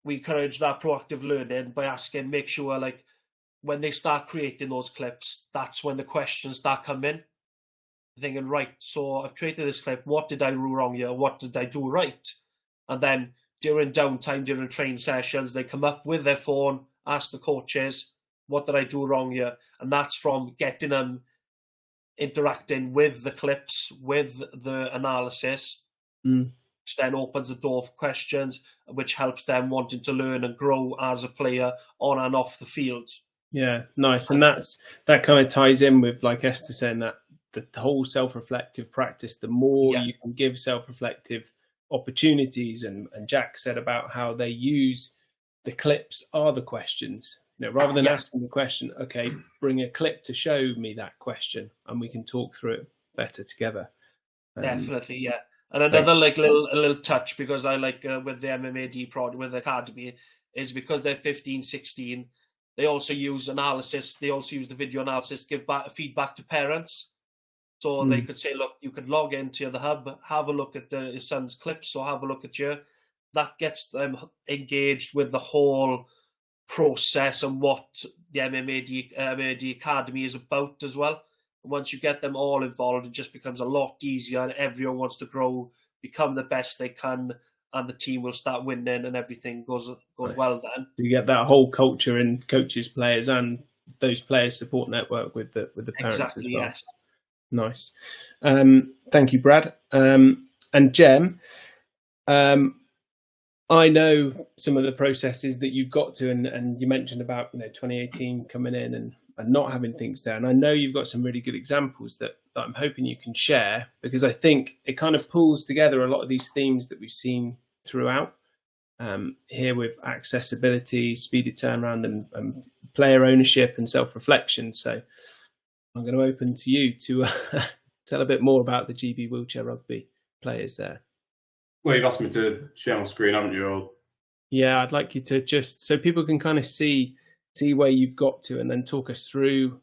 we encourage that proactive learning by asking, make sure like when they start creating those clips, that's when the questions start coming. Thinking, right, so I've created this clip. What did I do wrong here? What did I do right? And then during downtime, during training sessions, they come up with their phone, ask the coaches, what did I do wrong here? And that's from getting them interacting with the clips, with the analysis, which then opens the door for questions, which helps them wanting to learn and grow as a player on and off the field. Yeah, nice. And that kind of ties in with, like Esther saying, that the whole self-reflective practice, the more you can give self-reflective opportunities, and Jack said about how they use the clips are the questions. You know, rather than asking the question, okay, bring a clip to show me that question, and we can talk through it better together. Definitely, yeah. And another like little touch, because I like with the MMAD project with the academy, is because they're 15, 16, they also use analysis. They also use the video analysis to give feedback to parents. So they could say, look, you could log into the hub, have a look at his son's clips, or have a look at your. That gets them engaged with the whole process and what the MMAD Academy is about as well. And once you get them all involved, it just becomes a lot easier, and everyone wants to grow, become the best they can, and the team will start winning, and everything goes nice. Well then. You get that whole culture in coaches, players, and those players support network with the parents exactly, as well. Yes. Nice. Thank you, Brad. And Jem, I know some of the processes that you've got to, and you mentioned about 2018 coming in and not having things there. And I know you've got some really good examples that I'm hoping you can share, because I think it kind of pulls together a lot of these themes that we've seen throughout here with accessibility, speedy turnaround, and player ownership and self-reflection. So I'm going to open to you to tell a bit more about the GB Wheelchair Rugby players there. Well, you've asked me to share my screen, haven't you? Yeah, I'd like you to just, so people can kind of see where you've got to, and then talk us through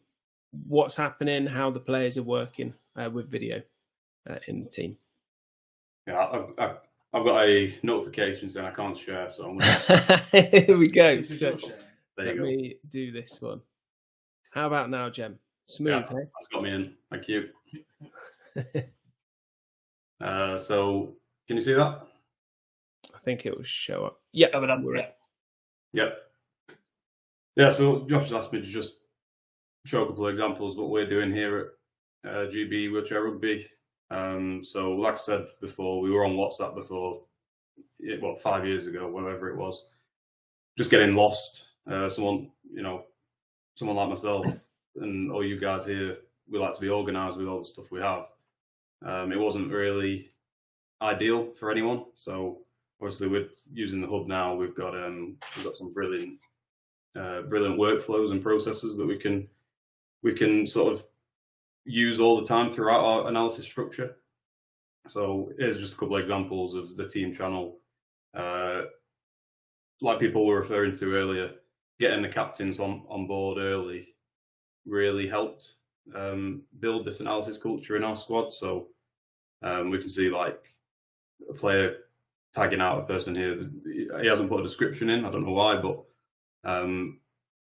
what's happening, how the players are working with video in the team. Yeah, I've got a notification saying I can't share, so I'm gonna... Here we go. So, let me do this one. How about now, Jem? Smooth, yeah, that's got me in. Thank you. So, can you see that? I think it will show up. Yeah, coming up. Yep. Yeah. So Josh has asked me to just show a couple of examples of what we're doing here at GB Wheelchair Rugby. So, like I said before, we were on WhatsApp before, 5 years ago, whatever it was. Just getting lost. Someone like myself and all you guys here, we like to be organised with all the stuff we have. It wasn't really ideal for anyone. So obviously, we're using the hub now. We've got some brilliant workflows and processes that we can sort of use all the time throughout our analysis structure. So here's just a couple of examples of the team channel. Like people were referring to earlier, getting the captains on board early really helped build this analysis culture in our squad. So we can see like a player tagging out a person here. He hasn't put a description in. I don't know why, but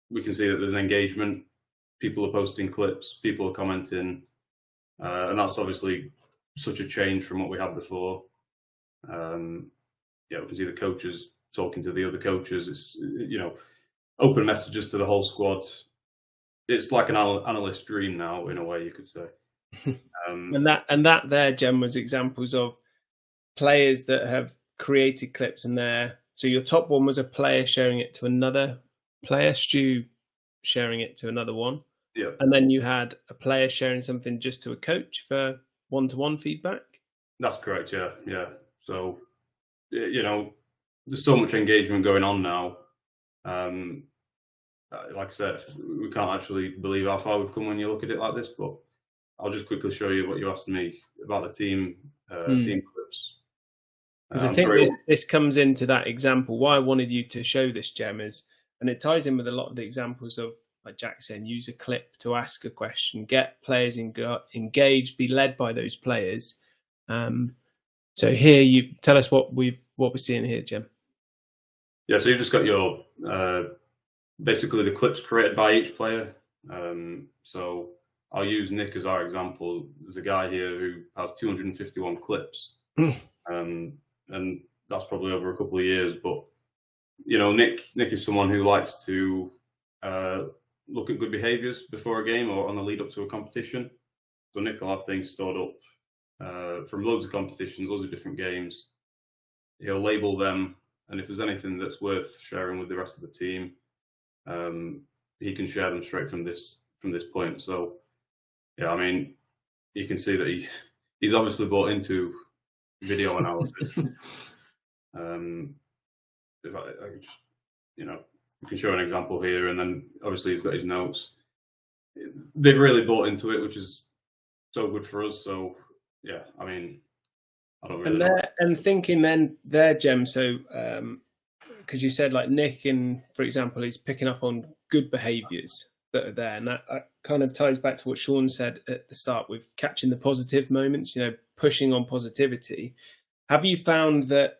we can see that there's engagement. People are posting clips. People are commenting. and that's obviously such a change from what we had before. We can see the coaches talking to the other coaches. It's, open messages to the whole squad. It's like an analyst dream now, in a way, you could say. And that there, Jem, was examples of players that have created clips, and so your top one was a player sharing it to another player, Stu sharing it to another one. Yeah. And then you had a player sharing something just to a coach for one-to-one feedback. That's correct. Yeah. So, there's so much engagement going on now. Like I said, we can't actually believe how far we've come when you look at it like this. But I'll just quickly show you what you asked me about the team clips. Because I think this comes into that example. Why I wanted you to show this, Jem, is, and it ties in with a lot of the examples of, like Jack saying, use a clip to ask a question, get players engaged, be led by those players. So here, you tell us what we're seeing here, Jem. Yeah, so you've just got your basically the clips created by each player. So I'll use Nick as our example. There's a guy here who has 251 clips, and that's probably over a couple of years. But Nick is someone who likes to look at good behaviours before a game or on the lead up to a competition. So Nick will have things stored up from loads of competitions, loads of different games. He'll label them, and if there's anything that's worth sharing with the rest of the team, he can share them straight from this point. So, yeah, I mean, you can see that he's obviously bought into video analysis. If I could just, we can show an example here, and then obviously he's got his notes. They've really bought into it, which is so good for us. So, yeah, I mean, I don't really know. And thinking then there, Jem, so because you said like Nick, for example, is picking up on good behaviours that are there, and that kind of ties back to what Sean said at the start with catching the positive moments, pushing on positivity. Have you found that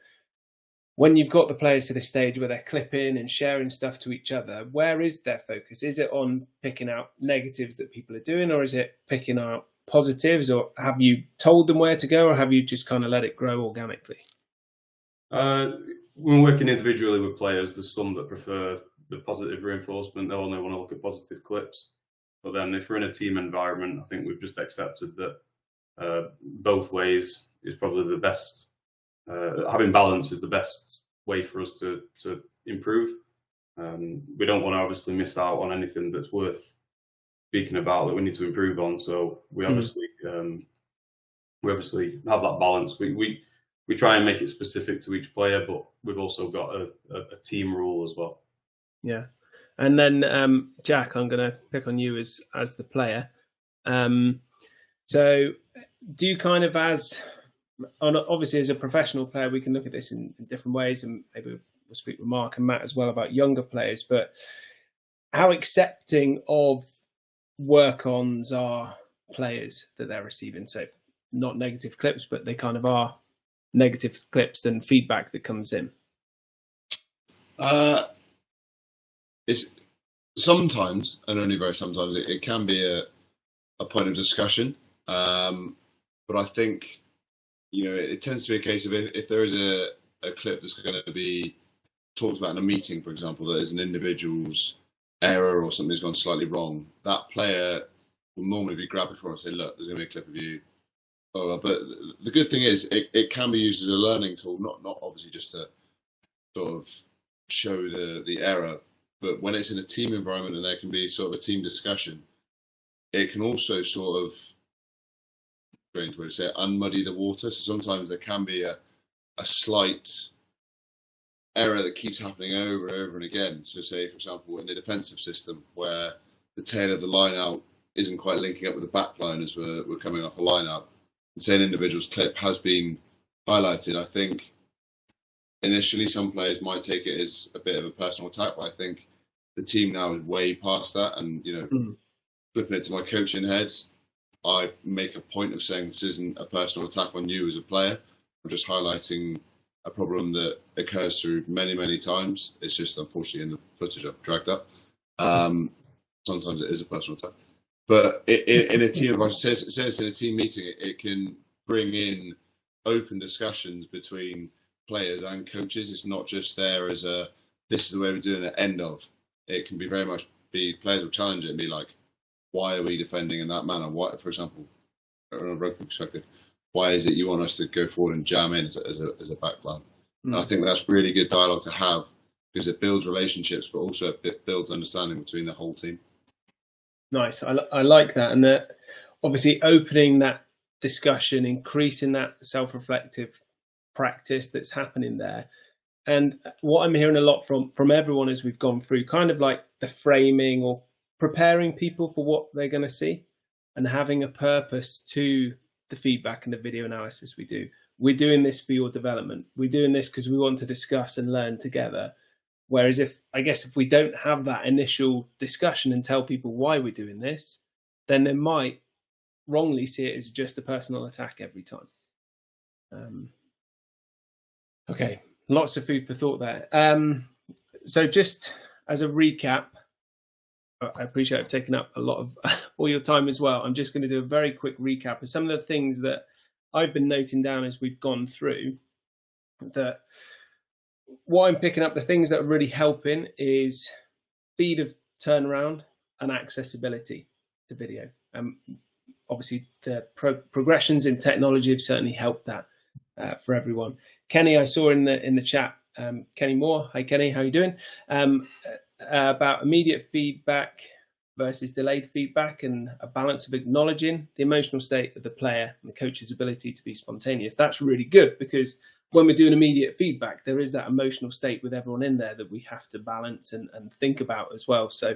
when you've got the players to this stage where they're clipping and sharing stuff to each other, where is their focus? Is it on picking out negatives that people are doing, or is it picking out positives, or have you told them where to go, or have you just kind of let it grow organically? When working individually with players, there's some that prefer the positive reinforcement. They only want to look at positive clips. But then if we're in a team environment, I think we've just accepted that both ways is probably the best. Having balance is the best way for us to improve. We don't want to obviously miss out on anything that's worth speaking about that we need to improve on. So we obviously have that balance. We try and make it specific to each player, but we've also got a team rule as well. Yeah, and then Jack, I'm going to pick on you as the player. So do you kind of obviously as a professional player, we can look at this in different ways, and maybe we'll speak with Mark and Matt as well about younger players, but how accepting of work-ons are players that they're receiving? So not negative clips, but they kind of are negative clips and feedback that comes in. It's sometimes, and only very sometimes, it can be a point of discussion. But I think, it tends to be a case of if there is a clip that's going to be talked about in a meeting, for example, that is an individual's error or something's gone slightly wrong, that player will normally be grabbed before and say, look, there's going to be a clip of you. But the good thing is it can be used as a learning tool, not obviously just to sort of show the error, but when it's in a team environment and there can be sort of a team discussion, it can also sort of, strange way to say it, unmuddy the water. So sometimes there can be a slight error that keeps happening over and over and again. So say, for example, in the defensive system where the tail of the line out isn't quite linking up with the back line as we're coming off a line out, and say an individual's clip has been highlighted, I think initially some players might take it as a bit of a personal attack, but I think the team now is way past that. And, flipping it to my coaching head, I make a point of saying this isn't a personal attack on you as a player. I'm just highlighting a problem that occurs through many, many times. It's just unfortunately in the footage I've dragged up. Sometimes it is a personal attack. But in a team, like it says in a team meeting, it can bring in open discussions between players and coaches. It's not just there as a, this is the way we're doing it, end of. It can be very much players will challenge it and be like, why are we defending in that manner? Why, for example, from a rugby perspective, why is it you want us to go forward and jam in as a back line? And I think that's really good dialogue to have, because it builds relationships, but also it builds understanding between the whole team. Nice. I like that. And that obviously opening that discussion, increasing that self-reflective practice that's happening there. And what I'm hearing a lot from everyone as we've gone through, kind of like the framing or preparing people for what they're going to see and having a purpose to the feedback and the video analysis we do. We're doing this for your development. We're doing this because we want to discuss and learn together. Whereas if we don't have that initial discussion and tell people why we're doing this, then they might wrongly see it as just a personal attack every time. Okay, lots of food for thought there. So just as a recap, I appreciate I've taken up a lot of all your time as well. I'm just going to do a very quick recap of some of the things that I've been noting down as we've gone through. That what I'm picking up, the things that are really helping is speed of turnaround and accessibility to video. Obviously, the progressions in technology have certainly helped that for everyone. Kenny, I saw in the chat, Kenny Moore. Hi, Kenny, how are you doing? About immediate feedback versus delayed feedback and a balance of acknowledging the emotional state of the player and the coach's ability to be spontaneous. That's really good, because when we're doing immediate feedback, there is that emotional state with everyone in there that we have to balance and think about as well. So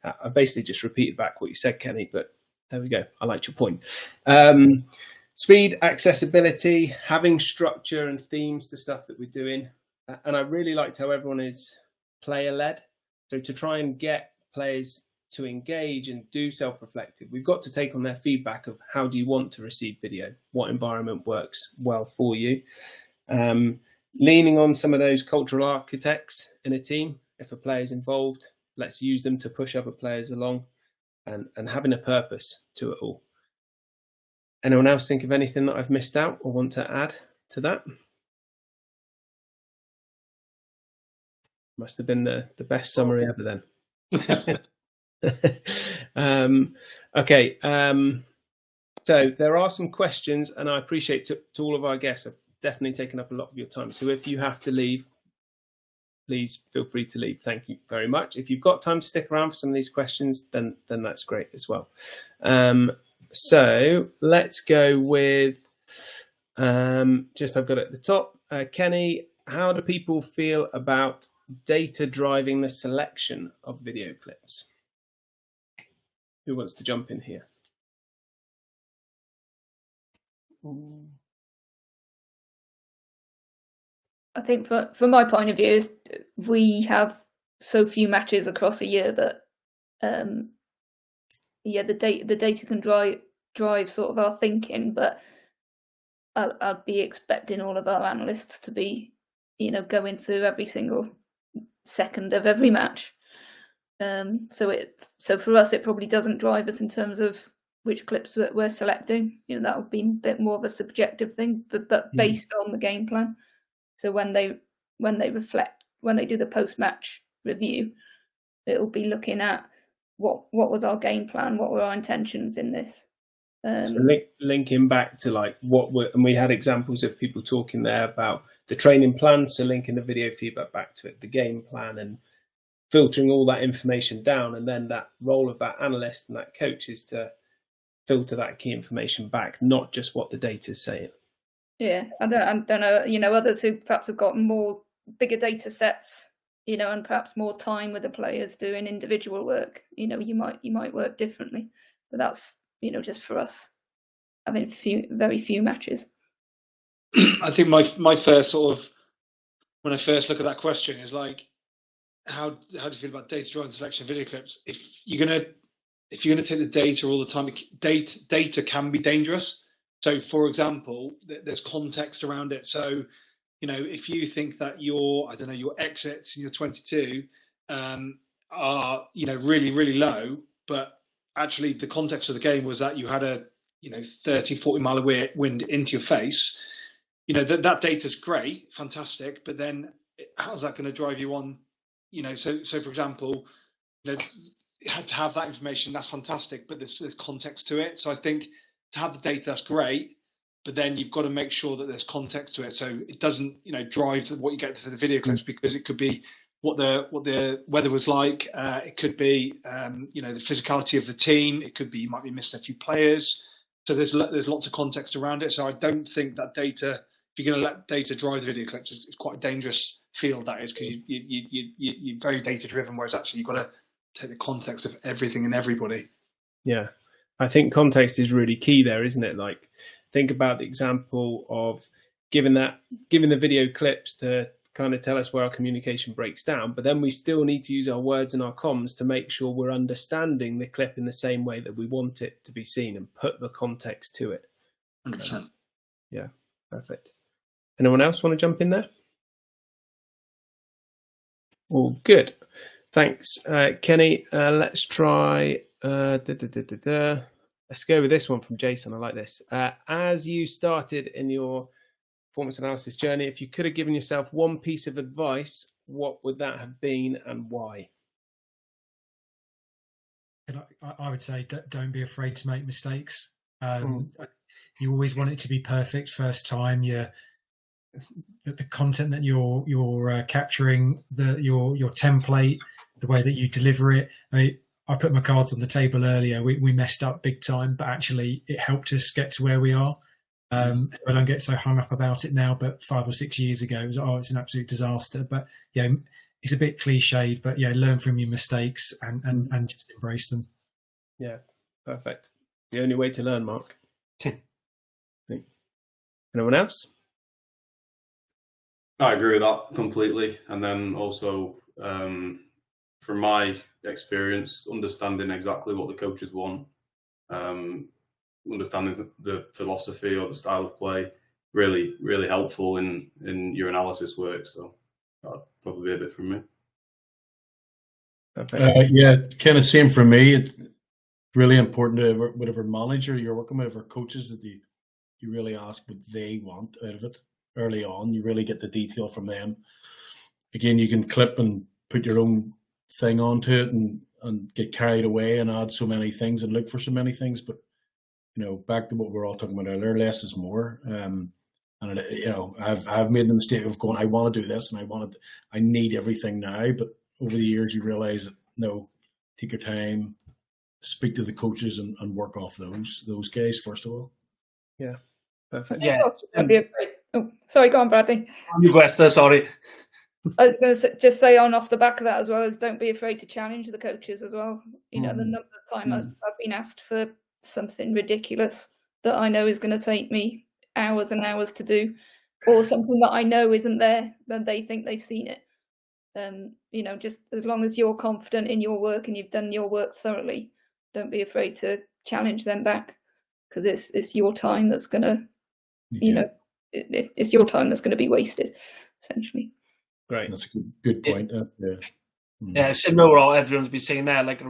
I basically just repeated back what you said, Kenny, but there we go. I liked your point. Speed, accessibility, having structure and themes to stuff that we're doing. And I really liked how everyone is player-led. So to try and get players to engage and do self-reflective, we've got to take on their feedback of how do you want to receive video? What environment works well for you? Leaning on some of those cultural architects in a team. If a player is involved, let's use them to push other players along, and having a purpose to it all. Anyone else think of anything that I've missed out or want to add to that? Must have been the best summary ever then. Okay. So there are some questions, and I appreciate to all of our guests. I've definitely taken up a lot of your time. So if you have to leave, please feel free to leave. Thank you very much. If you've got time to stick around for some of these questions, then that's great as well. So let's go with, just I've got it at the top. Kenny, how do people feel about data driving the selection of video clips? Who wants to jump in here? I think from my point of view is we have so few matches across a year that the data can drive sort of our thinking, but I'd be expecting all of our analysts to be, going through every single second of every match. So for us, it probably doesn't drive us in terms of which clips we're selecting. That would be a bit more of a subjective thing, but based on the game plan. So when they reflect, when they do the post-match review, it'll be looking at what was our game plan, what were our intentions in this. So linking back to and we had examples of people talking there about the training plan, so linking the video feedback back to it, the game plan, and filtering all that information down, and then that role of that analyst and that coach is to filter that key information back, not just what the data is saying. Yeah, I don't know, others who perhaps have got bigger data sets, and perhaps more time with the players doing individual work. You might work differently, but that's, just for us having very few matches. I think my first sort of, when I first look at that question, is like, how do you feel about data driven selection of video clips? If you're gonna take the data all the time, data can be dangerous. So, for example, there's context around it. So, if you think that your exits in your 22 are, really, really low, but actually the context of the game was that you had a 30, 40 mile away wind into your face. That data's great, fantastic, but then how's that going to drive you on? So for example, you had to have that information. That's fantastic, but there's context to it. So I think to have the data, that's great, but then you've got to make sure that there's context to it, so it doesn't drive what you get for the video clips, because it could be what the weather was like. It could be the physicality of the team. It could be you might be missing a few players. So there's lots of context around it. So I don't think that data, if you're going to let data drive the video clips, it's quite a dangerous field, that is, because you're very data driven, whereas actually you've got to take the context of everything and everybody. Yeah, I think context is really key there, isn't it? Like, think about the example of giving the video clips to kind of tell us where our communication breaks down, but then we still need to use our words and our comms to make sure we're understanding the clip in the same way that we want it to be seen and put the context to it. 100%. Yeah, perfect. Anyone else want to jump in there? All good. Thanks, Kenny. Let's try. Let's go with this one from Jason. I like this. As you started in your performance analysis journey, if you could have given yourself one piece of advice, what would that have been and why? I would say don't be afraid to make mistakes. You always want it to be perfect first time. The content that you're capturing, your template, the way that you deliver it. I put my cards on the table earlier. We messed up big time, but actually it helped us get to where we are. I don't get so hung up about it now, but 5 or 6 years ago, it was, it's an absolute disaster. But it's a bit cliched, but learn from your mistakes and just embrace them. Yeah, perfect. The only way to learn, Mark. Anyone else? I agree with that completely. And then also, from my experience, understanding exactly what the coaches want, understanding the philosophy or the style of play, really, really helpful in your analysis work. So that'd probably be a bit from me. Kind of same for me. It's really important to whatever manager you're working with, or coaches, that you really ask what they want out of it early on. You really get the detail from them. Again, you can clip and put your own thing onto it and get carried away and add so many things and look for so many things. But back to what we're all talking about earlier, less is more. And I've made the mistake of going, I want to do this and I need everything now. But over the years, you realize that no, take your time, speak to the coaches and work off those guys first of all. Yeah, perfect. Yeah. Don't be afraid. Oh, sorry, go on, Bradley. You go, Esther, sorry. I was going to just say on off the back of that as well, is don't be afraid to challenge the coaches as well. The number of times I've been asked for something ridiculous that I know is going to take me hours and hours to do, or something that I know isn't there, then they think they've seen it. Just as long as you're confident in your work and you've done your work thoroughly, don't be afraid to challenge them back, because it's your time that's going to, it's your time that's going to be wasted, essentially. Great. That's a good point. Yeah, similar to what everyone's been saying there. Like,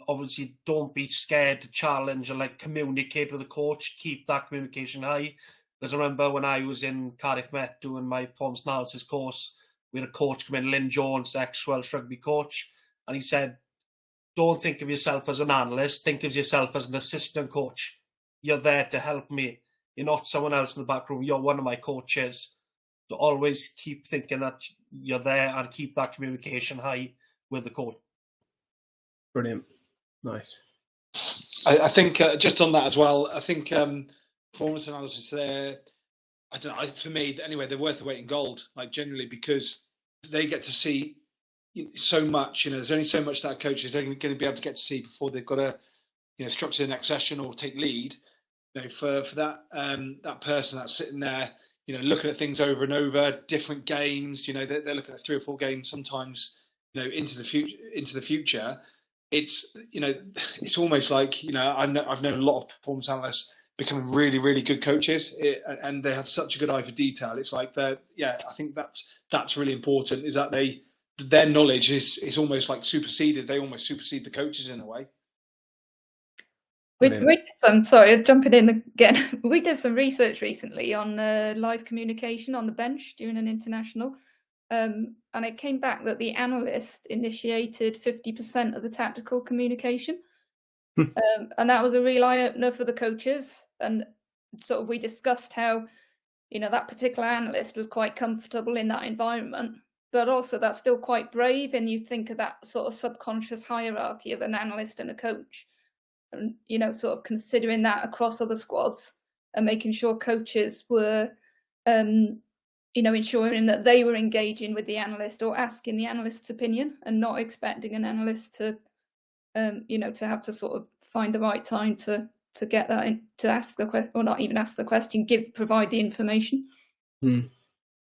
obviously, don't be scared to challenge and communicate with the coach. Keep that communication high. Because I remember when I was in Cardiff Met doing my performance analysis course, we had a coach come in, Lynn Jones, ex-Welsh rugby coach, and he said, "Don't think of yourself as an analyst. Think of yourself as an assistant coach. You're there to help me. You're not someone else in the back room. You're one of my coaches. So always keep thinking that you're there and keep that communication high with the coach." Brilliant. Nice. I think just on that as well, I think performance analysis there, I don't know, for me anyway, they're worth the weight in gold, generally, because they get to see so much. There's only so much that coach is going to be able to get to see before they've got to structure the next session or take lead. For that person that's sitting there, looking at things over and over, different games, they're looking at 3 or 4 games sometimes, into the future. It's almost like, I've known a lot of performance analysts becoming really, really good coaches, and they have such a good eye for detail. It's like I think that's really important, is that their knowledge is almost like superseded. They almost supersede the coaches in a way. We did some, sorry, jumping in again. We did some research recently on live communication on the bench during an international. And it came back that the Analyst initiated 50% of the tactical communication. And that was a real eye-opener for the coaches. And sort of we discussed how, that particular Analyst was quite comfortable in that environment, but also that's still quite brave. And you think of that sort of subconscious hierarchy of an Analyst and a coach. And, sort of considering that across other squads and making sure coaches were, ensuring that they were engaging with the Analyst or asking the Analyst's opinion and not expecting an Analyst to, to have to sort of find the right time to get that in, to ask the question, or not even ask the question, provide the information.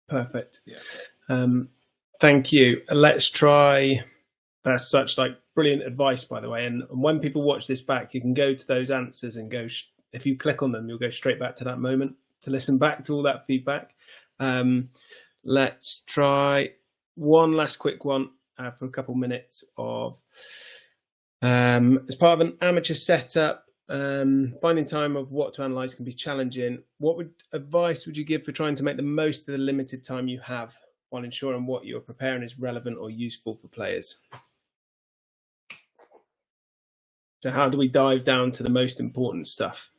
Perfect. Yeah. Thank you. Let's try. That's such brilliant advice, by the way. And when people watch this back, you can go to those answers and go. If you click on them, you'll go straight back to that moment to listen back to all that feedback. Let's try one last quick one for a couple minutes of. As part of an amateur setup, finding time of what to analyse can be challenging. What advice would you give for trying to make the most of the limited time you have while ensuring what you're preparing is relevant or useful for players? So how do we dive down to the most important stuff?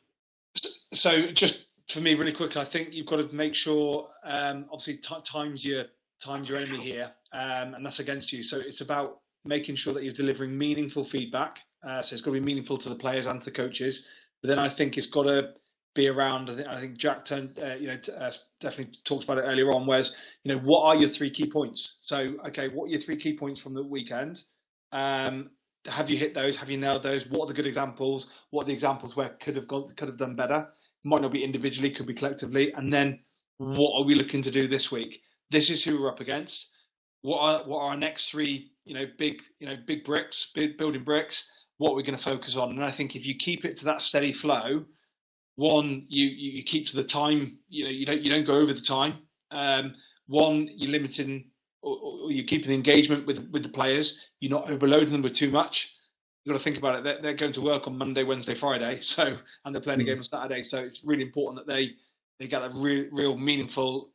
So just for me, really quickly, I think you've got to make sure, obviously, time's your enemy here, and that's against you. So it's about making sure that you're delivering meaningful feedback. So it's got to be meaningful to the players and to the coaches. But then I think it's got to be around. I think Jack definitely talked about it earlier on. Whereas, what are your 3 key points? So, okay, what are your 3 key points from the weekend? Have you hit those? Have you nailed those? What are the good examples? What are the examples where could have done better? Might not be individually, could be collectively. And then what are we looking to do this week? This is who we're up against. What are our next 3, big bricks, building bricks? What are we going to focus on? And I think if you keep it to that steady flow, one, you keep to the time. You don't go over the time. One, you're limiting or you're keeping the engagement with the players. You're not overloading them with too much. You've got to think about it. They're going to work on Monday, Wednesday, Friday. So, and they're playing a game on Saturday. So it's really important that they get that real meaningful,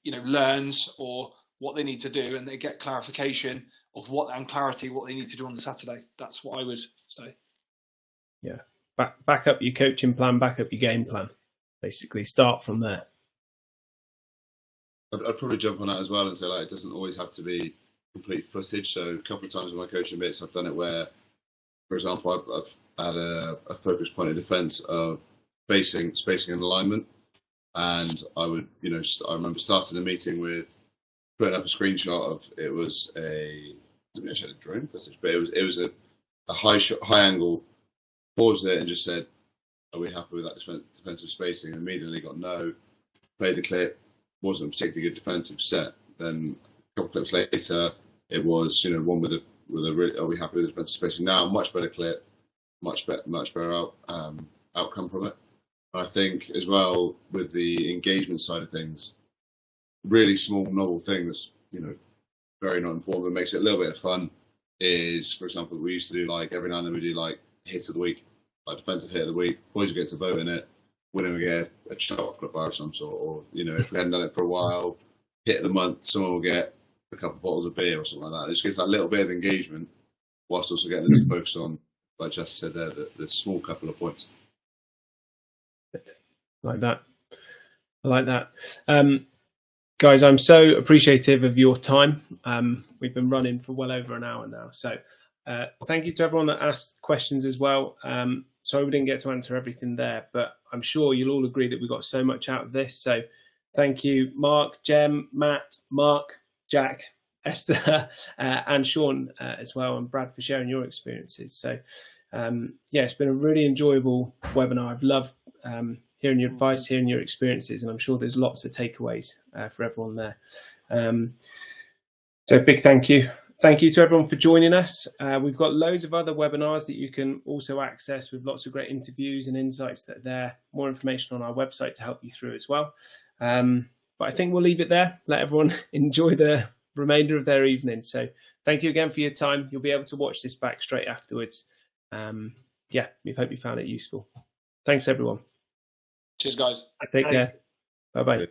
learns or what they need to do, and they get clarification of what they need to do on the Saturday. That's what I would say. Yeah, back up your coaching plan, back up your game plan. Basically, start from there. I'd probably jump on that as well and say it doesn't always have to be complete footage. So a couple of times in my coaching bits, I've done it where, for example, I've had a focus point of defence of spacing and alignment, and I would, I remember starting a meeting with putting up a screenshot of it was a drone footage, but it was a high angle. Paused it and just said, "Are we happy with that defensive spacing?" And immediately got no. Played the clip. Wasn't a particularly good defensive set. Then a couple of clips later, it was one with a are we happy with the defensive spacing? Now much better clip, much better outcome from it. And I think as well with the engagement side of things, really small novel things, very not important, but makes it a little bit of fun. Is, for example, we used to do every now and then we do hit of the week, defensive hit of the week. Boys would get to vote in it. Winner would get a chocolate bar of some sort, or if we hadn't done it for a while, hit of the month, someone will get a couple of bottles of beer or something like that. It just gets that little bit of engagement, whilst also getting them to focus on, like Jess said there, the small couple of points. Like that. I like that. Guys, I'm so appreciative of your time. We've been running for well over an hour now. So thank you to everyone that asked questions as well. Sorry we didn't get to answer everything there, but I'm sure you'll all agree that we got so much out of this. So thank you, Mark, Jem, Matt, Mark, Jack, Esther, and Sean as well, and Brad for sharing your experiences. So it's been a really enjoyable webinar. I've loved hearing your advice, hearing your experiences, and I'm sure there's lots of takeaways for everyone there. So big thank you. Thank you to everyone for joining us. We've got loads of other webinars that you can also access with lots of great interviews and insights that are there. More information on our website to help you through as well. But I think we'll leave it there. Let everyone enjoy the remainder of their evening. So thank you again for your time. You'll be able to watch this back straight afterwards. yeah, we hope you found it useful. Thanks, everyone. Cheers, guys. Take Thanks. care. Bye-bye.